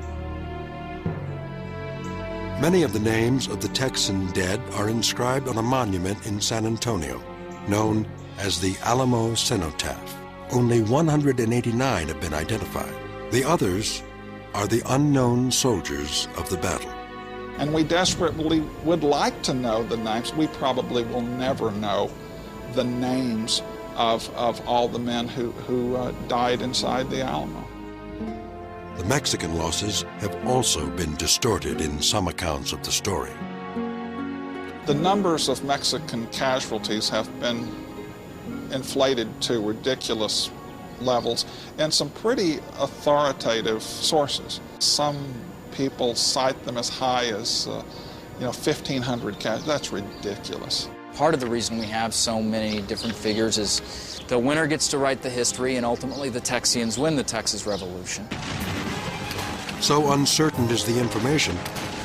Many of the names of the Texan dead are inscribed on a monument in San Antonio, known as the Alamo Cenotaph. Only 189 have been identified. The others are the unknown soldiers of the battle. And we desperately would like to know the names. We probably will never know the names of all the men who died inside the Alamo. The Mexican losses have also been distorted in some accounts of the story. The numbers of Mexican casualties have been inflated to ridiculous levels in some pretty authoritative sources. Some people cite them as high as 1,500 casualties. That's ridiculous. Part of the reason we have so many different figures is the winner gets to write the history, and ultimately the Texians win the Texas Revolution. So uncertain is the information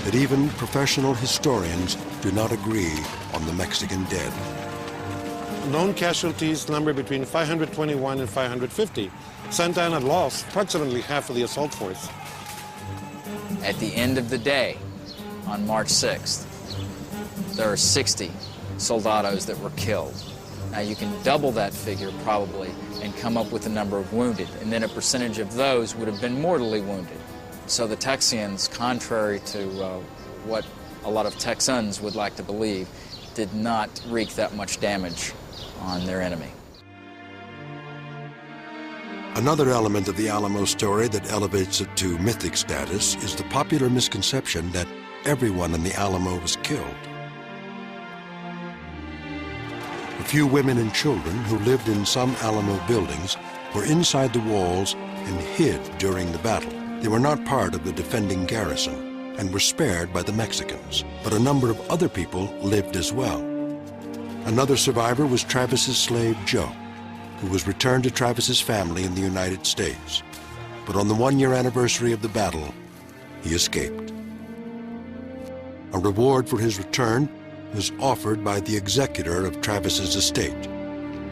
that even professional historians do not agree on the Mexican dead. Known casualties number between 521 and 550. Santa Anna lost approximately half of the assault force. At the end of the day, on March 6th, there are 60 soldados that were killed. Now you can double that figure probably and come up with the number of wounded, and then a percentage of those would have been mortally wounded. So the Texians, contrary to what a lot of Texans would like to believe, did not wreak that much damage on their enemy. Another element of the Alamo story that elevates it to mythic status is the popular misconception that everyone in the Alamo was killed. A few women and children who lived in some Alamo buildings were inside the walls and hid during the battle. They were not part of the defending garrison and were spared by the Mexicans, but a number of other people lived as well. Another survivor was Travis's slave Joe, who was returned to Travis's family in the United States. But on the one-year anniversary of the battle, he escaped. A reward for his return was offered by the executor of Travis's estate.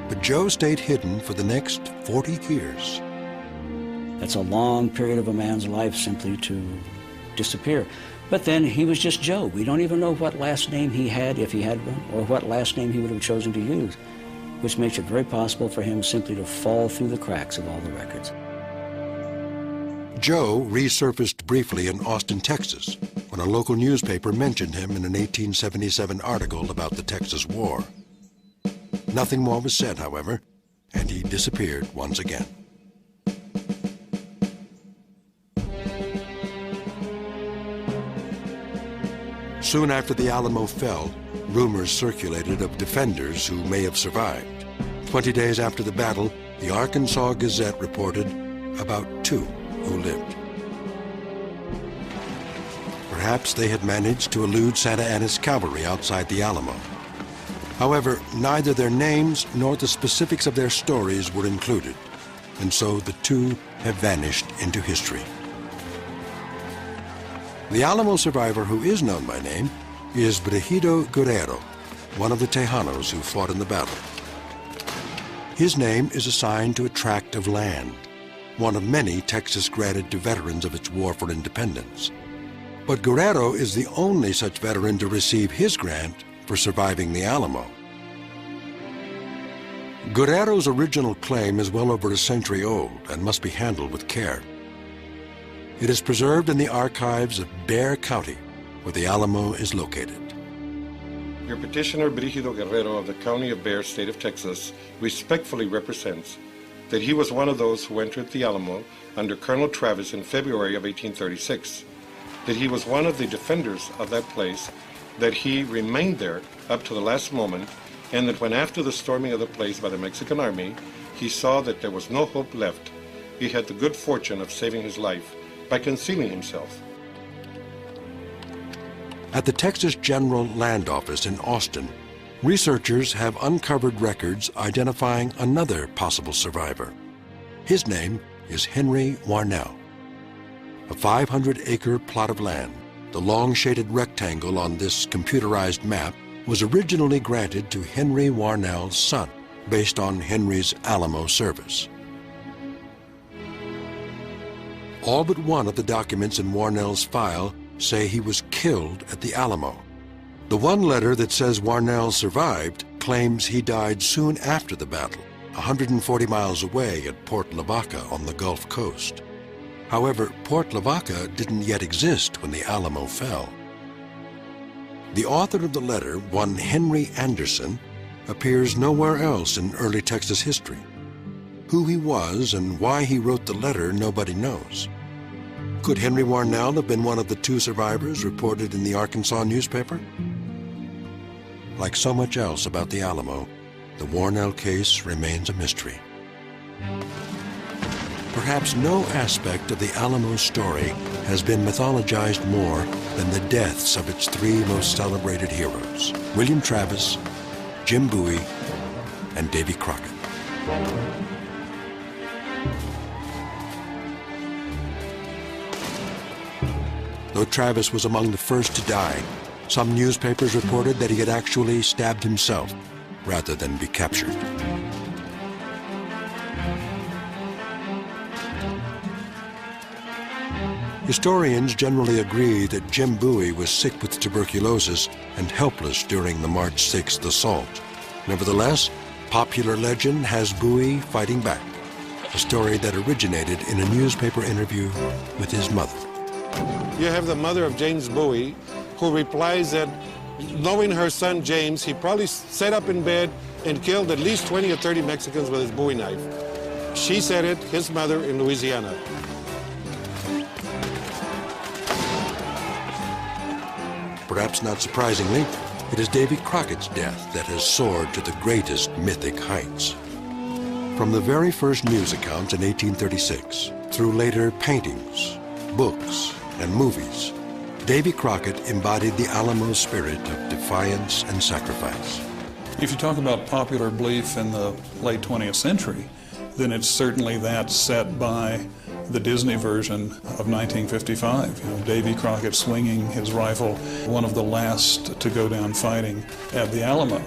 But Joe stayed hidden for the next 40 years. That's a long period of a man's life simply to disappear. But then he was just Joe. We don't even know what last name he had, if he had one, or what last name he would have chosen to use, which makes it very possible for him simply to fall through the cracks of all the records. Joe resurfaced briefly in Austin, Texas, when a local newspaper mentioned him in an 1877 article about the Texas War. Nothing more was said, however, and he disappeared once again. Soon after the Alamo fell, rumors circulated of defenders who may have survived. 20 days after the battle, the Arkansas Gazette reported about 2 who lived. Perhaps they had managed to elude Santa Anna's cavalry outside the Alamo. However, neither their names nor the specifics of their stories were included, and so the 2 have vanished into history. The Alamo survivor who is known by name is Brígido Guerrero, one of the Tejanos who fought in the battle. His name is assigned to a tract of land, one of many Texas granted to veterans of its war for independence. But Guerrero is the only such veteran to receive his grant for surviving the Alamo. Guerrero's original claim is well over a century old and must be handled with care. It is preserved in the archives of Bexar County, where the Alamo is located. Your petitioner, Brígido Guerrero of the County of Bexar, State of Texas, respectfully represents that he was one of those who entered the Alamo under Colonel Travis in February of 1836, that he was one of the defenders of that place, that he remained there up to the last moment, and that when after the storming of the place by the Mexican army, he saw that there was no hope left, he had the good fortune of saving his life by concealing himself. At the Texas General Land Office in Austin, researchers have uncovered records identifying another possible survivor. His name is Henry Warnell. A 500-acre plot of land, the long shaded rectangle on this computerized map, was originally granted to Henry Warnell's son, based on Henry's Alamo service. All but one of the documents in Warnell's file say he was killed at the Alamo. The one letter that says Warnell survived claims he died soon after the battle, 140 miles away at Port Lavaca on the Gulf Coast. However, Port Lavaca didn't yet exist when the Alamo fell. The author of the letter, one Henry Anderson, appears nowhere else in early Texas history. Who he was and why he wrote the letter, nobody knows. Could Henry Warnell have been one of the two survivors reported in the Arkansas newspaper? Like so much else about the Alamo, the Warnell case remains a mystery. Perhaps no aspect of the Alamo story has been mythologized more than the deaths of its three most celebrated heroes, William Travis, Jim Bowie, and Davy Crockett. Though Travis was among the first to die, some newspapers reported that he had actually stabbed himself rather than be captured. Historians generally agree that Jim Bowie was sick with tuberculosis and helpless during the March 6th assault. Nevertheless, popular legend has Bowie fighting back, a story that originated in a newspaper interview with his mother. You have the mother of James Bowie, who replies that knowing her son James, he probably sat up in bed and killed at least 20 or 30 Mexicans with his Bowie knife. She said it, his mother, in Louisiana. Perhaps not surprisingly, it is Davy Crockett's death that has soared to the greatest mythic heights. From the very first news accounts in 1836, through later paintings, books, and movies, Davy Crockett embodied the Alamo spirit of defiance and sacrifice. If you talk about popular belief in the late 20th century, then it's certainly that set by the Disney version of 1955. You know, Davy Crockett swinging his rifle, one of the last to go down fighting at the Alamo.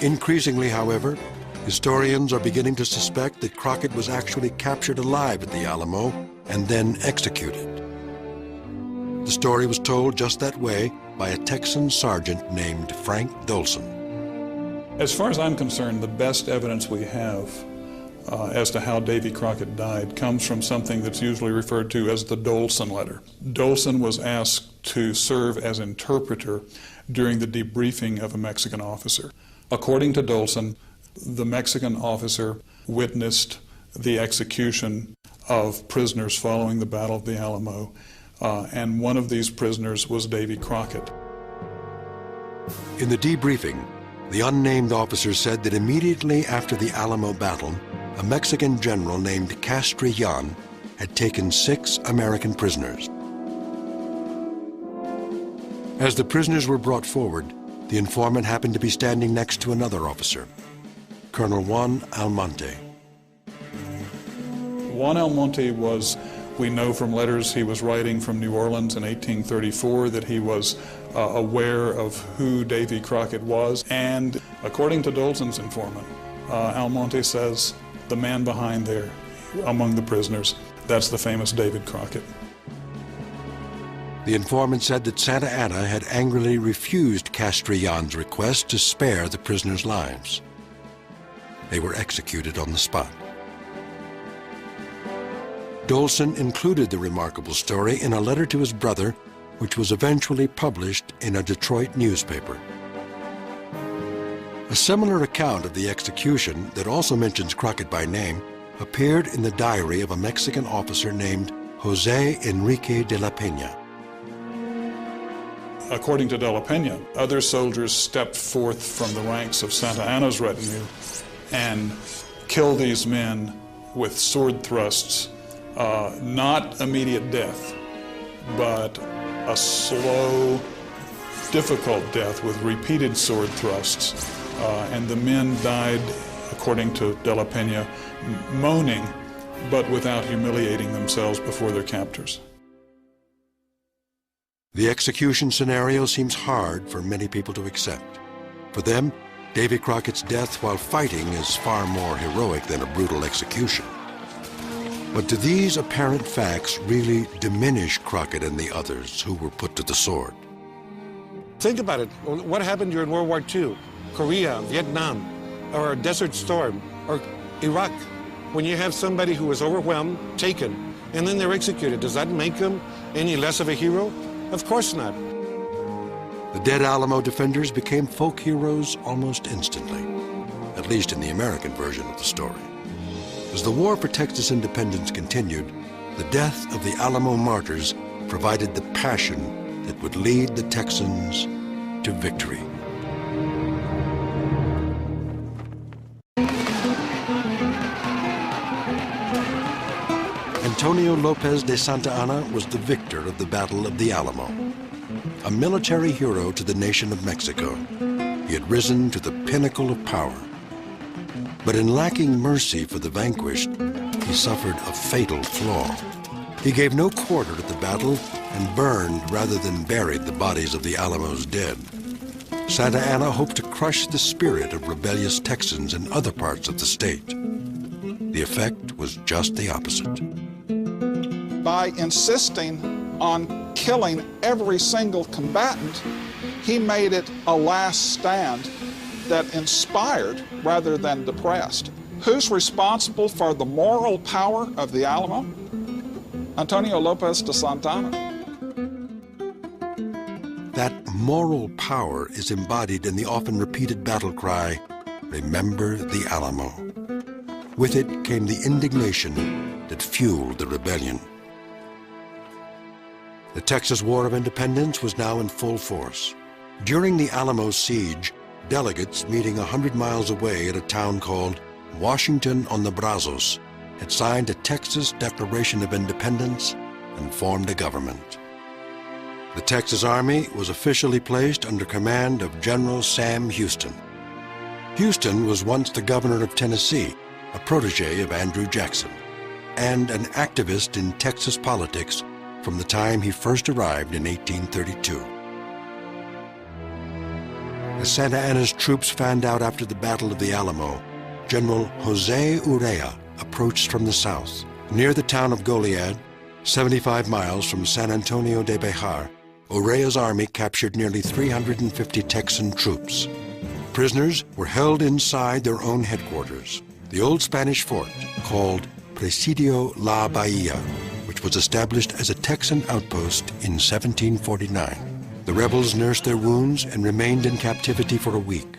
Increasingly, however, historians are beginning to suspect that Crockett was actually captured alive at the Alamo and then executed. The story was told just that way by a Texan sergeant named Frank Dolson. As far as I'm concerned, the best evidence we have as to how Davy Crockett died comes from something that's usually referred to as the Dolson letter. Dolson was asked to serve as interpreter during the debriefing of a Mexican officer. According to Dolson, the Mexican officer witnessed the execution of prisoners following the Battle of the Alamo, and one of these prisoners was Davy Crockett. In the debriefing, the unnamed officer said that immediately after the Alamo battle, a Mexican general named Castrillon had taken 6 American prisoners. As the prisoners were brought forward, the informant happened to be standing next to another officer, Colonel Juan Almonte. Juan Almonte was We know from letters he was writing from New Orleans in 1834 that he was aware of who Davy Crockett was. And according to Dolson's informant, Almonte says the man behind there among the prisoners, that's the famous David Crockett. The informant said that Santa Anna had angrily refused Castrillon's request to spare the prisoners' lives. They were executed on the spot. Dolson included the remarkable story in a letter to his brother, which was eventually published in a Detroit newspaper. A similar account of the execution that also mentions Crockett by name appeared in the diary of a Mexican officer named Jose Enrique de la Peña. According to de la Peña, other soldiers stepped forth from the ranks of Santa Anna's retinue and killed these men with sword thrusts. Not immediate death, but a slow, difficult death with repeated sword thrusts. And the men died, according to de la Peña, moaning, but without humiliating themselves before their captors. The execution scenario seems hard for many people to accept. For them, Davy Crockett's death while fighting is far more heroic than a brutal execution. But do these apparent facts really diminish Crockett and the others who were put to the sword? Think about it. What happened during World War II? Korea, Vietnam, or Desert Storm, or Iraq? When you have somebody who was overwhelmed, taken, and then they're executed, does that make them any less of a hero? Of course not. The dead Alamo defenders became folk heroes almost instantly, at least in the American version of the story. As the war for Texas independence continued, the death of the Alamo martyrs provided the passion that would lead the Texans to victory. Antonio Lopez de Santa Anna was the victor of the Battle of the Alamo, a military hero to the nation of Mexico. He had risen to the pinnacle of power. But in lacking mercy for the vanquished, he suffered a fatal flaw. He gave no quarter at the battle and burned rather than buried the bodies of the Alamo's dead. Santa Anna hoped to crush the spirit of rebellious Texans in other parts of the state. The effect was just the opposite. By insisting on killing every single combatant, he made it a last stand that inspired rather than depressed. Who's responsible for the moral power of the Alamo? Antonio Lopez de Santa Anna. That moral power is embodied in the often repeated battle cry, "Remember the Alamo." With it came the indignation that fueled the rebellion. The Texas War of Independence was now in full force. During the Alamo siege, delegates meeting 100 miles away at a town called Washington on the Brazos had signed a Texas Declaration of Independence and formed a government. The Texas Army was officially placed under command of General Sam Houston. Houston was once the governor of Tennessee, a protege of Andrew Jackson, and an activist in Texas politics from the time he first arrived in 1832. As Santa Anna's troops fanned out after the Battle of the Alamo, General Jose Urrea approached from the south. Near the town of Goliad, 75 miles from San Antonio de Bejar, Urrea's army captured nearly 350 Texan troops. Prisoners were held inside their own headquarters, the old Spanish fort called Presidio La Bahia, which was established as a Texan outpost in 1749. The rebels nursed their wounds and remained in captivity for a week.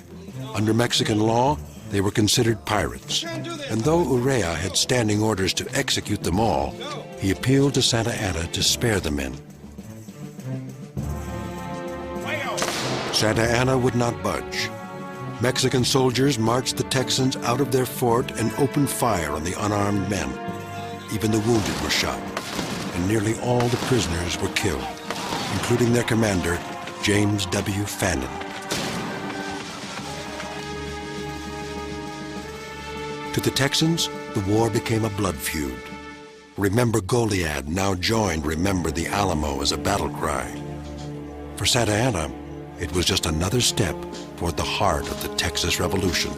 Under Mexican law, they were considered pirates. And though Urrea had standing orders to execute them all, he appealed to Santa Anna to spare the men. Santa Anna would not budge. Mexican soldiers marched the Texans out of their fort and opened fire on the unarmed men. Even the wounded were shot, and nearly all the prisoners were killed, including their commander, James W. Fannin. To the Texans, the war became a blood feud. Remember Goliad now joined Remember the Alamo as a battle cry. For Santa Anna, it was just another step toward the heart of the Texas Revolution.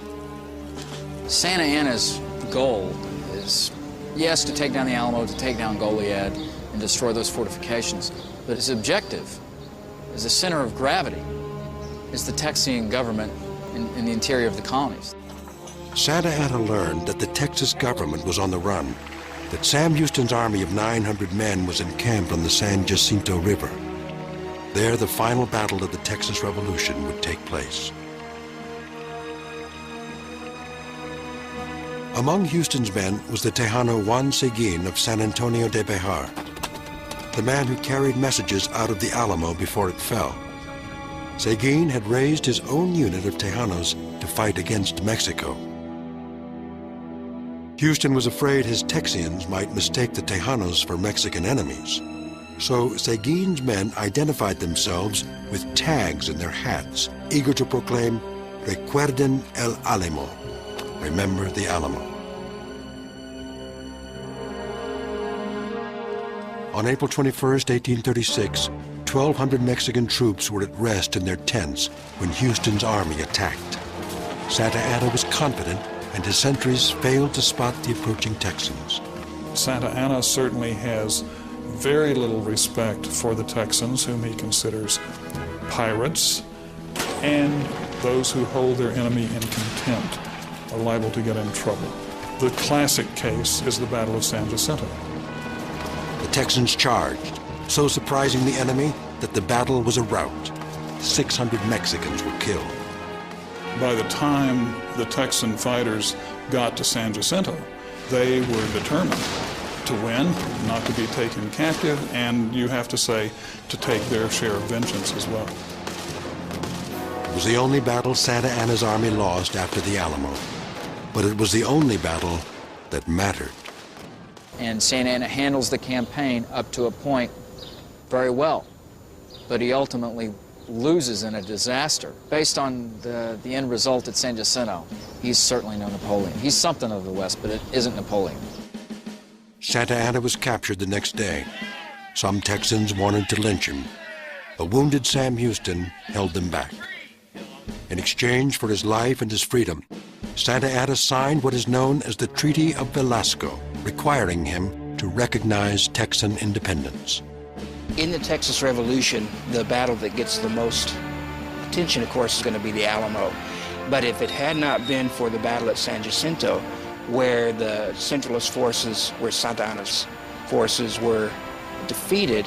Santa Anna's goal is, yes, to take down the Alamo, to take down Goliad, and destroy those fortifications. But his objective, as the center of gravity, is the Texian government in the interior of the colonies. Santa Anna learned that the Texas government was on the run, that Sam Houston's army of 900 men was encamped on the San Jacinto River. There, the final battle of the Texas Revolution would take place. Among Houston's men was the Tejano Juan Seguin of San Antonio de Bejar, the man who carried messages out of the Alamo before it fell. Seguin had raised his own unit of Tejanos to fight against Mexico. Houston was afraid his Texians might mistake the Tejanos for Mexican enemies. So Seguin's men identified themselves with tags in their hats, eager to proclaim, "Recuerden el Alamo," remember the Alamo. On April 21st, 1836, 1,200 Mexican troops were at rest in their tents when Houston's army attacked. Santa Anna was confident, and his sentries failed to spot the approaching Texans. Santa Anna certainly has very little respect for the Texans, whom he considers pirates, and those who hold their enemy in contempt are liable to get in trouble. The classic case is the Battle of San Jacinto. The Texans charged, so surprising the enemy that the battle was a rout. 600 Mexicans were killed. By the time the Texan fighters got to San Jacinto, they were determined to win, not to be taken captive, and you have to say, to take their share of vengeance as well. It was the only battle Santa Anna's army lost after the Alamo, but it was the only battle that mattered. And Santa Anna handles the campaign up to a point very well, but he ultimately loses in a disaster. Based on the end result at San Jacinto, he's certainly no Napoleon. He's something of the West, but it isn't Napoleon. Santa Anna was captured the next day. Some Texans wanted to lynch him. A wounded Sam Houston held them back. In exchange for his life and his freedom, Santa Anna signed what is known as the Treaty of Velasco, requiring him to recognize Texan independence. In the Texas Revolution, the battle that gets the most attention, of course, is going to be the Alamo. But if it had not been for the battle at San Jacinto, where the Centralist forces, where Santa Anna's forces were defeated,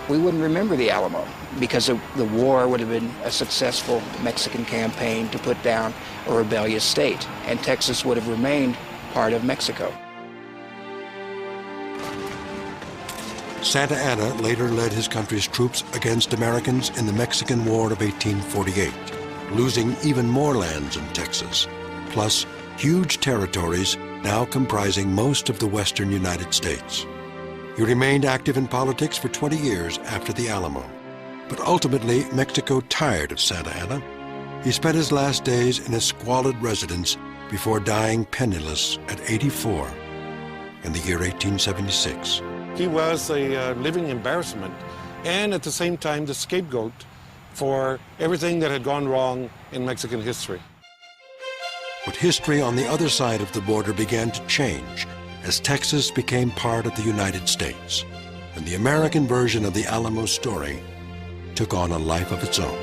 we wouldn't remember the Alamo, because the war would have been a successful Mexican campaign to put down a rebellious state, and Texas would have remained part of Mexico. Santa Anna later led his country's troops against Americans in the Mexican War of 1848, losing even more lands in Texas, plus huge territories now comprising most of the western United States. He remained active in politics for 20 years after the Alamo, but ultimately Mexico tired of Santa Anna. He spent his last days in a squalid residence before dying penniless at 84 in the year 1876. He was a living embarrassment and at the same time the scapegoat for everything that had gone wrong in Mexican history. But history on the other side of the border began to change as Texas became part of the United States, and the American version of the Alamo story took on a life of its own.